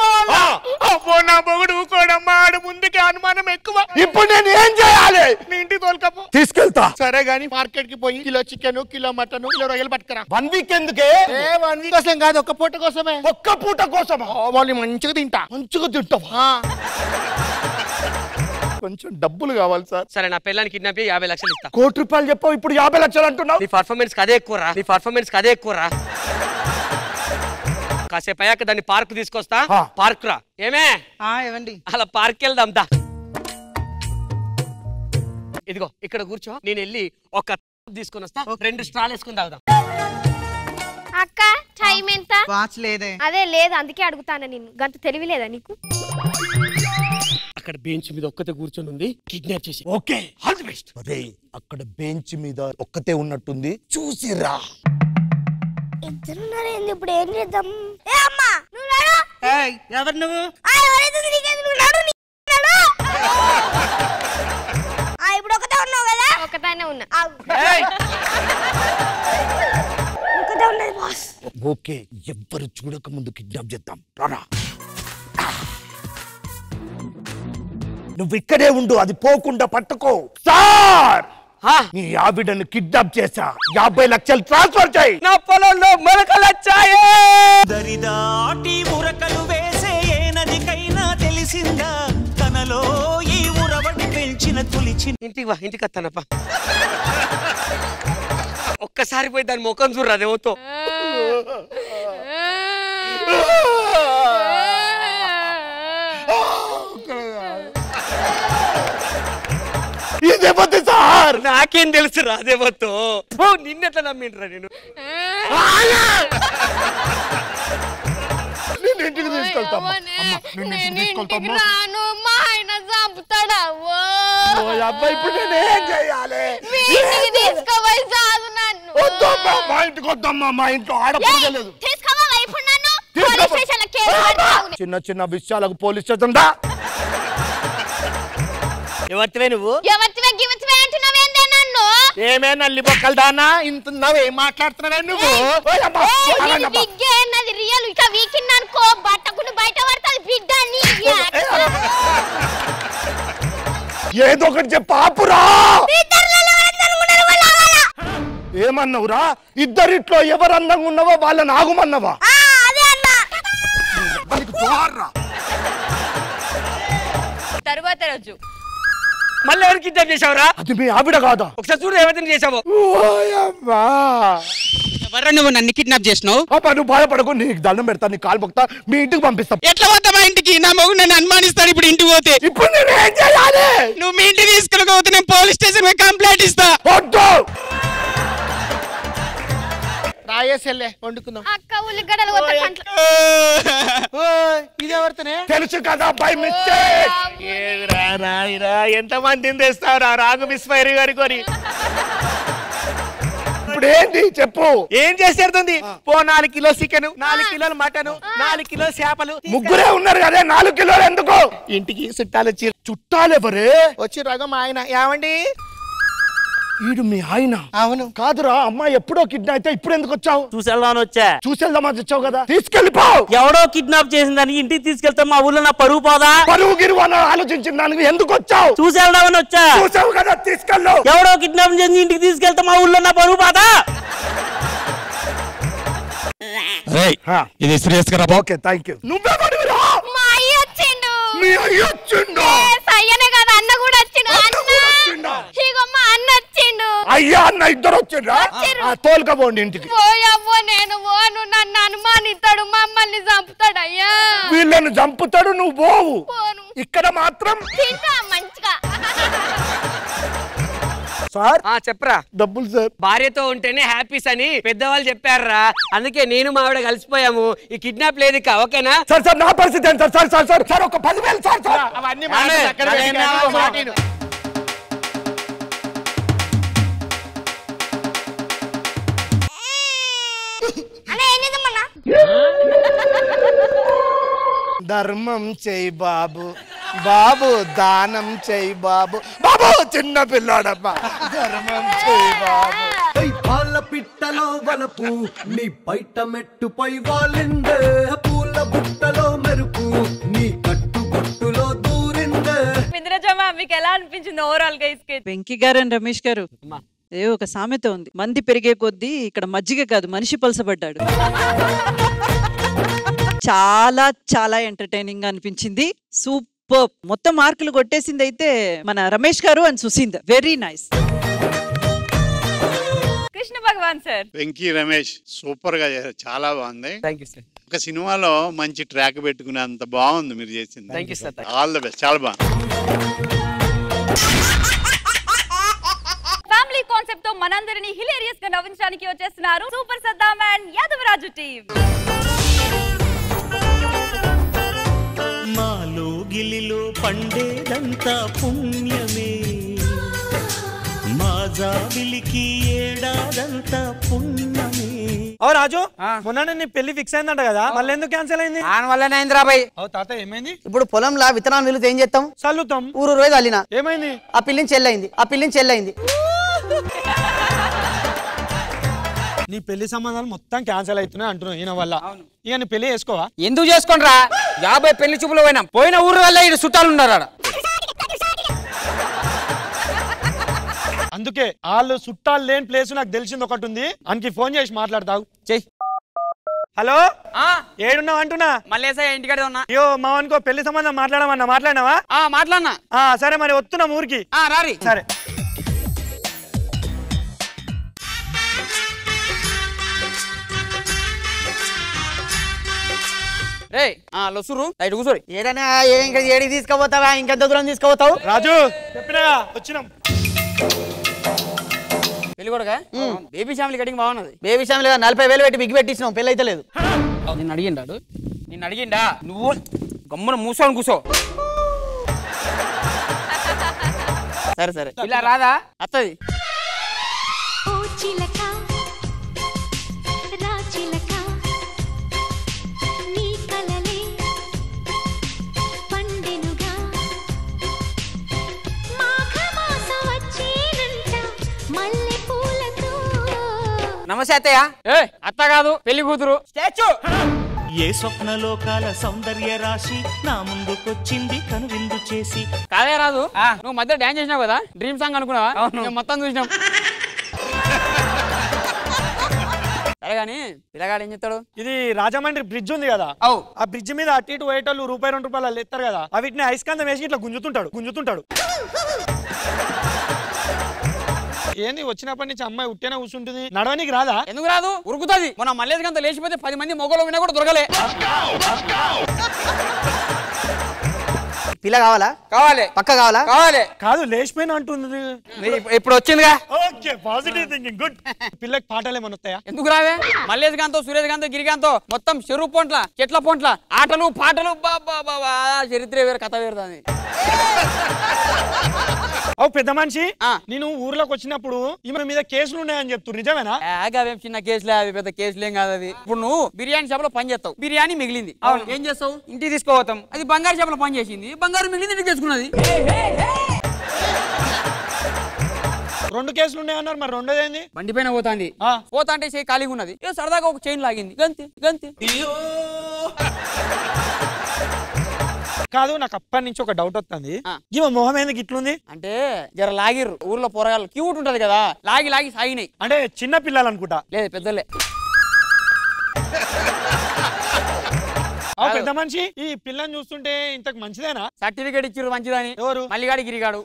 నా మొగుడు ఊకోడమ్మా, ఆడు ముందుకి అనుమానం ఎక్కువ. ఇప్పుడు నేను ఏం చేయాలి? మీ ఇంటికి తోలుకపో. తీసుకెళ్తా. సరే గాని మార్కెట్ కి పోయి kilo chicken, kilo mutton, kilo రొయ్యలు పట్టుకురా. 1 వీక్ ఎందుకే? 1 వీక్ కోసం కాదు, ఒక్క పూట కోసమే. ఒక్క పూట కోసమా? వాళ్ళు మంచిగా తింటా. మంచిగా తింటావా? కొంచెం డబ్బులు కావాలి సార్. సరే నా పిల్లని కిడ్నాప్ చేయి 50 లక్షలు ఇస్తా. 1 కోటి రూపాయలు చెప్పావు, ఇప్పుడు 50 లక్షలు అంటున్నావు. నీ పర్ఫార్మెన్స్ అదే ఎక్కువరా, నీ పర్ఫార్మెన్స్ అదే ఎక్కువరా. కాసేపు అయ్యాక దాన్ని పార్క్ తీసుకొస్తా. పార్క్ రా. ఏమే ఏమండి అలా పార్క్ వెళ్దాం దా. ఇదిగో ఇక్కడ కూర్చో, నేను వెళ్ళి ఒక తీసుకొని వస్తా, 2 స్ట్రాలు వేసుకుని తాగుదాం. అక్క టైం ఎంత? వాచ్ లేదే. అదే లేదు, అందుకే అడుగుతాను నిన్ను. గంట తెలివి లేదా నీకు? అక్కడ బెంచ్ మీద ఒక్కతే కూర్చొని ఉంది, కిడ్నాప్ చేసి. Okay, all the best. అరే అక్కడ బెంచ్ మీద ఒక్కతే ఉన్నట్టుంది, చూసిరా. ఇద్దరున్నారు ఏంది? ఇప్పుడు ఏం చేద్దాం? ఏ అమ్మా నువ్వు రాడు. ఏయ్ ఎవరు నువ్వు? ఎవరైతే నీకేంది? నువ్వు రాడు. ఇప్పుడు ఒకటే ఉన్నావు కదా? ఒకదానే ఉన్నా. ఒకటే ఉన్నది బాస్. ఓకే, ఎవ్వరు చూడక ముందు కిడ్నాప్ చేద్దాం. రారా, నువ్వు ఇక్కడే ఉండు, అది పోకుండా పట్టుకో. సార్ నీ ఆవిడను కిడ్నాప్ చేశా, 50 లక్షలు ట్రాన్స్ఫర్ చేయి. నా పొలంలో మొలకలు వచ్చాయే. దరిదాటి ఉరకలు వేసే ఏ నదికైనా తెలిసిందా, తనలో ఈ ఉరవడి పెంచిన తులిచి. ఇంటికి వా, ఇంటికి వస్తానప్ప. ఒక్కసారి పోయి దాని ముఖం చూడరా దేవతో. ఇదేపోతే సార్, నాకేం తెలుసు రాదేవతో. నిన్నెట్లా నమ్మిండ్రా నేను? నేను ఇంటికి తీసుకెళ్తాను. ఇప్పుడు నేనేం చేయాలి? వద్దమ్మా, మా ఇంటికి వద్దమ్మా, మా ఇంట్లో ఆడపడలేదు. చిన్న చిన్న విషయాలకు పోలీస్ స్టేషన్ దా. ఎవరివే నువ్వు? ఏమే నల్లి బొక్కలు దానా, ఇంతున్నావు, ఏం మాట్లాడుతున్నావే నువ్వు? ఏదో ఒకటి చెప్పు, ఆపురా. ఏమన్నావురా? ఇద్దరిట్లో ఎవరు అందంగా ఉన్నావో వాళ్ళని ఆగుమన్నావా? తరువాత రోజు మళ్ళీ ఎవరు కిడ్నాప్ చేసావురా? అది మీ ఆవిడ కాదా? ఒకసారి చూడు ఏమైతే చేసావు. ఎవరు నువ్వు నన్ను కిడ్నాప్ చేసినావు? నువ్వు బాధపడకు, నీకు దండం పెడతా, నీ కాలు పొక్తా, మీ ఇంటికి పంపిస్తాం. ఎట్లా పోతా మా ఇంటికి? నా మొగుడు నన్ను అనుమానిస్తాడు. ఇప్పుడు ఇంటికి పోతే ఇప్పుడు నేను ఏం చేయాలి? నువ్వు మీ ఇంటికి తీసుకెళ్ళకపోతే నేను పోలీస్ స్టేషన్ మీద కంప్లైంట్ ఇస్తా. రాయేసెల్లే వండుకుందాం. అక్క ఉల్లిగడ్డలు ఇదేవర్తనే తెలుసు కదా, బై మిస్టేక్. ఎంత మందిని తెస్తావురా రాగు మిస్ఫైర్ గారి కొని? ఇప్పుడు ఏంటి చెప్పు, ఏం చేసేస్తుంది? 4 కిలో చికెన్, 4 కిలోలు మటన్, 4 కిలోలు చేపలు. ముగ్గురే ఉన్నారు కదా, 4 కిలోలు ఎందుకు? ఇంటికి చుట్టాలు వచ్చి. చుట్టాలు ఎవరే? వచ్చి రగం ఆయన. ఏమండి ఈడు మీ ఆయన? అవును. కాదురా, అమ్మాయి ఎప్పుడో కిడ్నాప్ అయితే ఇప్పుడు ఎందుకు వచ్చావు? చూసేద్దామని వచ్చా. చూసేద్దామని వచ్చావు కదా, తీసుకెళ్ళిపో. ఎవడో కిడ్నాప్ చేసిన దానికి ఇంటికి తీసుకెళ్తాం, మా ఊళ్ళో నా పరువు పోదా? పరువు గిరువు అని ఆలోచించిన దానికి ఎందుకు వచ్చావు? చూసేద్దామని వచ్చా. చూసావు కదా, తీసుకెళ్ళు. ఎవడో కిడ్నాప్ చేసి ఇంటికి తీసుకెళ్తాం, మా ఊళ్ళో నా పరువు పోదా? ఇది సీరియస్ గా. Okay, thank you. నువ్వే మా అయ్య వచ్చిండు. మీ అయ్య వచ్చిండు? అయ్యనే కదా, అన్న కూడా వచ్చిండు. ఇగో మా అన్న వచ్చిండు. అయ్యా అన్న ఇద్దరు వచ్చిండ్రా? తోలుకపోండి ఇంటికి. పోయవ్వో నేను పోను, నన్ను అనుమానిస్తాడు, మమ్మల్ని చంపుతాడు. అయ్యా వీళ్ళని చంపుతాడు, నువ్వు పోవు. ఇక్కడ మాత్రం తింటా మంచిగా. సార్ చెప్పరా? డబ్బులు సార్. భార్యతో ఉంటేనే హ్యాపీస్ అని పెద్దవాళ్ళు చెప్పారా, అందుకే నేను మా ఆవిడ కలిసిపోయాము. ఈ కిడ్నాప్ లేదు ఇక, ఓకేనా? సార్ సార్ నా పరిస్థితి ఏంటి సార్? సార్ సార్ సార్ ఒక 10,000 సార్. సార్ అవన్నీ ధర్మం చెయ్యి బాబు, బాబు దానం చెయ్యి బాబు. బాబు చిన్న పిల్లాడమ్మా, ధర్మం చెయ్యి బాబు. పాల పిట్టలో వలపు నీ బయట మెట్టుపై వాలిందే పూల బుట్టలో మెరుపు నీ కట్టు బొట్టులో దూరిందే. ఇంద్రజమ్మ మీకు ఎలా అనిపించింది ఓవరాల్ గా ఈ స్కెచ్? వెంకీ గారు అండ్ రమేష్ గారు, ఏ ఒక సామెత ఉంది, మంది పెరిగే కొద్దీ ఇక్కడ మజ్జిగ కాదు మనిషి పలసబడ్డాడు. చాలా చాలా ఎంటర్టైనింగ్ గా అనిపించింది. సూపర్. మొత్తం మార్కులు కొట్టేసింది అయితే మన Ramesh garu and Sushind. Very nice. Krishna Bhagavan sir. Venky Ramesh super గా చేశారు, చాలా బాగుంది. Thank you sir. ఒక సినిమాలో మంచి ట్రాక్ పెట్టుకునేంత బాగుంది మీరు చేసింది. Thank you sir. All the best, చాలా బాగుంది. ఫ్యామిలీ కాన్సెప్ట్ తో మనందరినీ హిలేరియస్ గా నవ్వించడానికి వచ్చేస్తున్నారు super Saddam and Yadavaraju team. మాలో గిలిలో పండేదంతా పుణ్యమే, మా జాబిలికి ఏడాదంతా పుణ్యమే. ఓ రాజు, మొన్న నీ పెళ్లి ఫిక్స్ అయిందంట కదా, మళ్ళీ ఎందుకు క్యాన్సిల్ అయింది? ఆయన వల్లనే అయిందిరా బాయ్. ఓ తాత ఏమైంది? ఇప్పుడు పొలంలో విత్తనాలు నిలితే ఏం చేస్తాం? చల్లుతాం. ఊరు రోజు అల్లినా ఏమైంది? ఆ పిల్లిని చెల్లైంది. నీ పెళ్లి సంబంధాలు మొత్తం క్యాన్సిల్ అవుతున్నాయి అంటున్నావు ఈయన వల్ల. ఇక నీ పెళ్లి చేసుకోవా? ఎందుకు చేసుకోనరా? 50 పెళ్లి చూపులు పోయిన ఊరు వల్ల ఈయన చుట్టాలు ఉన్నారు. అందుకే వాళ్ళు చుట్టాలు లేని ప్లేస్ నాకు తెలిసింది ఒకటి ఉంది, అందుకే ఫోన్ చేసి మాట్లాడతావు. చెయ్యి. హలో, ఏడున్నావు అంటున్నా? మల్లేసా ఇంటికాడే ఉన్నా. అయ్యో మా అనుకో పెళ్లి సంబంధం మాట్లాడినావా? మాట్లాడినా. సరే మరి వస్తున్నాం ఊరికి. రారి. సరే. లొసురు ఇటు కూర్చోరి. ఏడనా ఇంకా ఏడికి తీసుకుపోతావా? ఇంకెంత దూరం తీసుకుపోతావు? రాజు చెప్పినా వచ్చినాం. పెళ్లి కూడా బేబీ ఫ్యామిలీ కటింగ్ బాగున్నది. బేబీ ఫ్యామిలీ 40,000 పెట్టి బిగ్ పెట్టించినాం, పెళ్లి అయితే లేదు. నిన్ను అడిగిండా? నువ్వు గమ్మున మూసోని కూర్చో. సరే ఇలా రాదా? అత్తది. నమస్తే అత్తయ్య. అత్త కాదు, పెళ్లి కూతురు. స్టాచ్యూ. ఏ స్వప్నలోకాల సౌందర్య రాశి నా ముందుకొచ్చింది కనువిందు చేసి. కాదే రాదు, నువ్వు మధ్య డాన్స్ చేసినావు కదా, డ్రీమ్ సాంగ్ అనుకున్నావా? మొత్తం చూసినాం. సరే గాని పిల్లగాడు ఏం చెప్తాడు? ఇది రాజమండ్రి బ్రిడ్జ్ ఉంది కదా, ఆ బ్రిడ్జ్ మీద అటు ఇటు పోయేటోళ్ళు ₹1-2 ఎత్తారు కదా, అవిటిని ఐస్కాంతం వేసి ఇట్లా గుంజుతుంటాడు. ఏంది వచ్చినప్పటి నుంచి అమ్మాయి ఉట్టేనా కూర్చుంటుంది, నడవనికి రాదా? ఎందుకు రాదు? ఉరుకుతుంది. మన మల్లేష్ గంత లేచిపోతే 10 మంది మొగలు వినా కూడా దొరకలే. పిల్ల కావాలా? కావాలి. పక్క కావాలా? కావాలి. కాదు లేచిపోయినా అంటుంది. ఇప్పుడు వచ్చిందిగా. Okay, positive thinking, good. పిల్లకి పాటలు ఏమన్నా వస్తాయా? ఎందుకు రావే? మల్లేష్ గాంతో, సురేష్ గాంతో, గిరిగాంతో మొత్తం చెరువు పొంట్ల, చెట్ల పొంట్ల, ఆటలు పాటలు, బాబా చరిత్ర వేరు, కథ వేరు. దాన్ని ఓ పెద్ద మనిషి, నేను ఊర్లోకి వచ్చినప్పుడు ఈమె మీద కేసులు ఉన్నాయని చెప్తు, నిజమేనా? అవేం చిన్న కేసులే, అవి పెద్ద కేసులేం కాదు. అది ఇప్పుడు నువ్వు బిర్యానీ షాప్ లో పని చేస్తావు, బిర్యానీ మిగిలింది, ఏం చేస్తావు? ఇంటికి తీసుకోవతాం. అది బంగారు షాప్ లో పని చేసింది, బంగారు మిగిలింది, ఇంటికి తెచ్చుకున్నది. 2 కేసులు ఉన్నాయన్నారు, మరి రెండోది ఏంది? బండి పైన పోతా అంటే చేయి ఖాళీగా ఉన్నది, సరదాగా ఒక చైన్ లాగింది, గంతే. కాదు, నాకు అప్పటి నుంచి ఒక డౌట్ వస్తుంది, ఈమె మొహం ఎందుకు ఇట్లుంది? అంటే జర లాగిర్రు ఊర్లో పోరగాళ్ళు, క్యూట్ ఉంటది కదా, లాగి సాగినాయి. అంటే చిన్న పిల్లలు అనుకుంటా. లేదు, పెద్దలే. పెద్ద మనిషి, ఈ పిల్లని చూస్తుంటే ఇంతకు మంచిదేనా? సర్టిఫికేట్ ఇచ్చిర్రు మంచిదని. ఎవరు? మల్లిగాడి గిరిగాడు.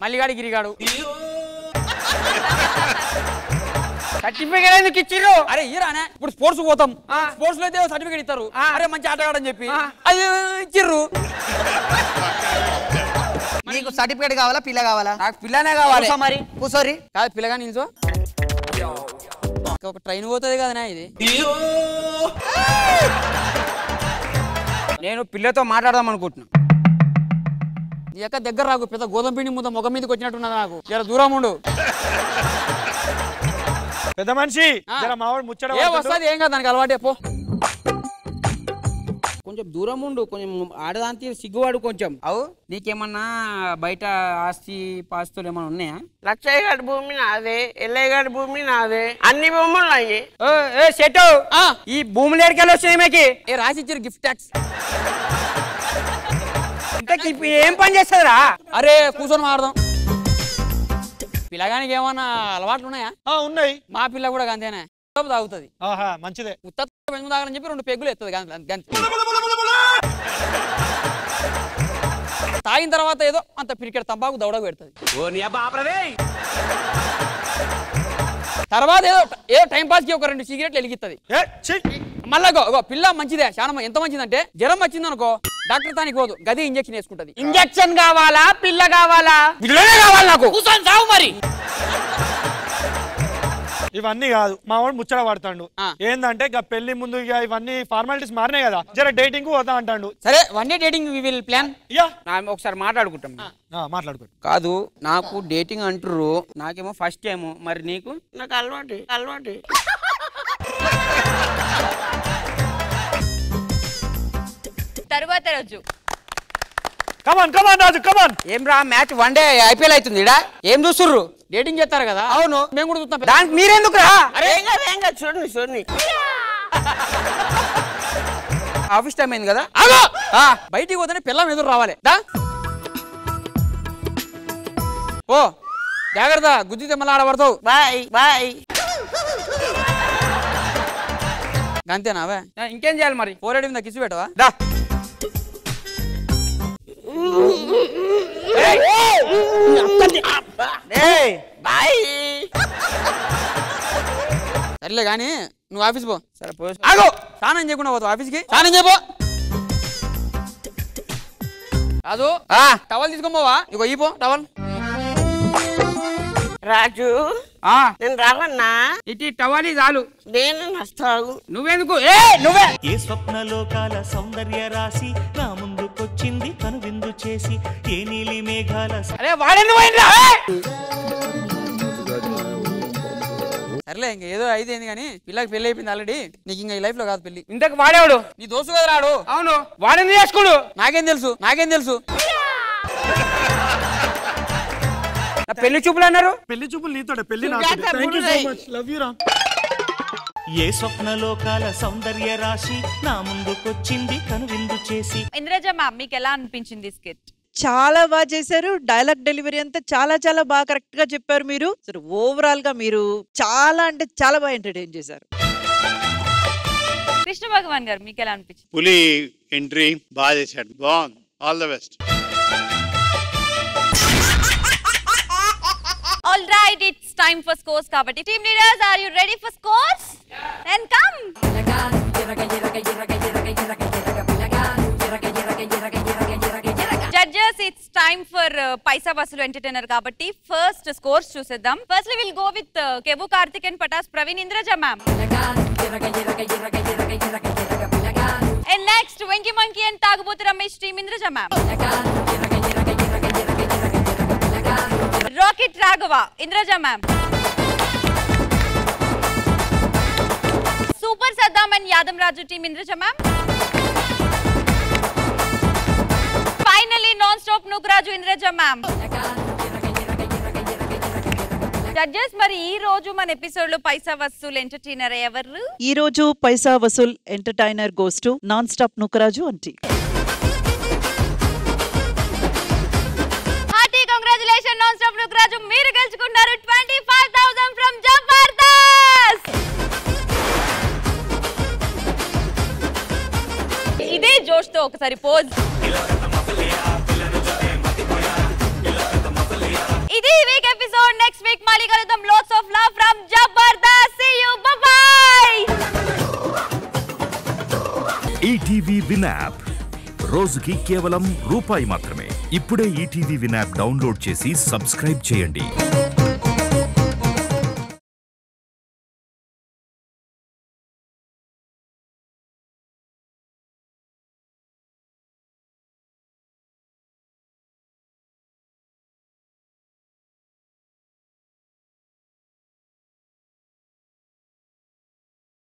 సర్టిఫికేట్ ఎందుకు ఇచ్చిర్రు? అరే ఇరానే, ఇప్పుడు స్పోర్ట్స్ పోతాం, స్పోర్ట్స్ లో అయితే సర్టిఫికేట్ ఇస్తారు. అరే మంచి ఆటగాడని చెప్పి అది ఇచ్చిర్రు. నీకు సర్టిఫికేట్ కావాలా, పిల్ల కావాలా? నాకు పిల్లనే కావాలి. మరి కూర్చోరి. కాదు, పిల్లగా నిల్చో. ఒక ట్రైన్ పోతుంది కదా ఇది. నేను పిల్లతో మాట్లాడదాం అనుకుంటున్నా. నీ యొక్క దగ్గర రాకు, పెద్ద గోధుమ పిండి ముద్ద ముఖం మీదకి వచ్చినట్టున్నది, నాకు జర దూరం ఉండు. పెద్ద మనిషి, మావాడు ముచ్చట వస్తుంది, ఏం కాదు, దానికి అలవాటే. పో కొంచెం దూరం ఉండు, కొంచెం ఆడదాంతి సిగ్గువాడు కొంచెం. అవు నీకేమన్నా బయట ఆస్తి పాస్తులు ఏమన్నా ఉన్నాయా? లక్షయ్య గారి భూమి నాదే, ఎల్లయ్య గారి భూమి నాదే, అన్ని భూములు ఉన్నాయి. సెట్ ఈ భూములు ఎడికెళ్ళి వచ్చినాయి మీకు రాసి ఇచ్చారు గిఫ్ట్ ట్యాక్స్. ఇంతకి ఏం పని చేస్తుందిరా? అరే కూర్చొని మాడదాం. పిల్లగానికి ఏమన్నా అలవాట్లు ఉన్నాయా? ఉన్నాయి. మా పిల్ల కూడా అంతేనే తాగుతుంది. మంచిదే. ఉత్త పెంగు తాగని చెప్పి 2 పెగ్గులు ఎత్తది తాగిన తర్వాత ఏదో అంత పిరికెట్ తంబాకు దౌడకు పెడుతుంది. తర్వాత ఏదో టైం పాస్ కి ఒక 2 సిగరెట్లు వెలిగిస్తుంది. మళ్ళా పిల్ల మంచిదే, చాలా ఎంత మంచిదంటే జ్వరం వచ్చింది అనుకో డాక్టర్ తానికి పోదు, గది ఇంజక్షన్ వేసుకుంటది. ఇంజక్షన్ కావాలా పిల్ల కావాలా? కావాలి నాకు. కూర్చొని సాగు మరి. ఇవన్నీ కాదు, మా వాడు ముచ్చట పడతాడు. ఏందంటే పెళ్లి ముందు ఇవన్నీ ఫార్మాలిటీస్ మారినాయి కదా, జర డేటింగ్ పోతా అంటాడు. సరే 1 day dating we will plan. ఒకసారి మాట్లాడుకుంటాం. మాట్లాడుకో. కాదు నాకు డేటింగ్ అంటారు, నాకేమో ఫస్ట్ టైం. మరి నీకు? నాకు అలవాటు. తరువాత రోజు కమాన్ రాజు కమాన్. ఏం రా మ్యాచ్ 1 డే IPL అవుతుంది ఇడా, ఏం చూస్తుర్రు? డేటింగ్ చేస్తారు కదా. అవును మేము కూడా చూస్తాం. దానికి మీరెందుకు రా? చూడండి ఆఫీస్ టైం అయింది కదా, బయటికి పోతేనే పిల్లం ఎదురు రావాలి. ఓ జాగ్రత్త, గుద్దితే మళ్ళీ ఆడబడతావు. బాయ్. అంతేనావే? ఇంకేం చేయాలి మరి? 4 మీద కిసి పెట్టవా? సర్లే కానీ నువ్వు ఆఫీస్ పో. సరే ఆగో, స్నానం చేయకుండా పోతావు ఆఫీస్కి? స్నానం చేయపో. కాదు టవల్ తీసుకోపోవా? ఇగో ఈ పో టవల్. రాజు నేను రావన్నా, ఇటు టవాలి చాలు. నేను నస్తావు. నువ్వెందుకు? నువ్వే. ఏ స్వప్నలోకాల సౌందర్య రాశి నా ముందుకొచ్చింది కనువిందు చేసి, ఏ నీలి మేఘాల. అరే వాడెందుకు పోయిండ్రా? సర్లే ఇంక ఏదో అయిపోయింది కానీ పిల్లకి పెళ్లి అయిపోయింది ఆల్రెడీ. నీకు ఇంకా ఈ లైఫ్ లో కాదు పెళ్లి. ఇంతకు వాడేవాడు నీ దోస్తు కదా రాడు. అవును వాడెందుకు చేసుకోడు? నాకేం తెలుసు. పెళ్లి చూపులు అన్నారు. పెళ్లి చూపులు నీతోడే, పెళ్లి నాతోడే. Thank you so much, love you రా. ఏ స్వప్నలోకాల సౌందర్య రాశి నా ముందుకొచ్చింది కనువిందు చేసి. ఇంద్రజ మ్యామ్ మీకు ఎలా అనిపించింది స్కిట్? చాలా బాగా చేశారు. డైలాగ్ డెలివరీ అంతా చాలా బాగా కరెక్ట్ గా చెప్పారు మీరు. ఓవరాల్ గా మీరు చాలా అంటే చాలా బాగా ఎంటర్టైన్ చేశారు. కృష్ణ భగవాన్ గారు మీకు ఎలా అనిపించింది? పులి ఎంట్రీ బాగా చేశాడు, బాగుంది. All the best. All right, it's time for scores kabatti. Team leaders, are you ready for scores? Then come. Judges, it's time for Paisa Vasulu Entertainer kabatti. First scores chuseddam. Firstly, we'll go with Kevu Karthik and Patas Praveen. Indraja ma'am. And next, Venky Monkey and Tagaboti Ramesh team. Indraja ma'am. Rocket Raghava, Indraja ma'am. Super Saddam and Yadam Raju team, Indraja ma'am. Finally, Non-Stop Nukraju, Indraja ma'am. Judges, మరి ఈ రోజు మన episode లో పైసా vasool entertainer ఎవరు? ఈ రోజు paisa vasool entertainer goes to non stop Nukaraju aunty. Congratulations, Non-Stop Nukraju. మీరు గెలుచుకున్నారు 25,000 from జబర్దస్త్. ఇదే జోష్ తో ఒకసారి పోజ్. ఇది వీక్ ఎపిసోడ్. నెక్స్ట్ వీక్ మళ్ళీ కలుద్దాం. Lots of love from Jabardasth. See you. Bye bye. ETV win app రోజుకి కేవలం ₹1 మాత్రమే. ఇప్పుడే ఈటీవీ విన్ యాప్ డౌన్లోడ్ చేసి సబ్స్క్రైబ్ చేయండి.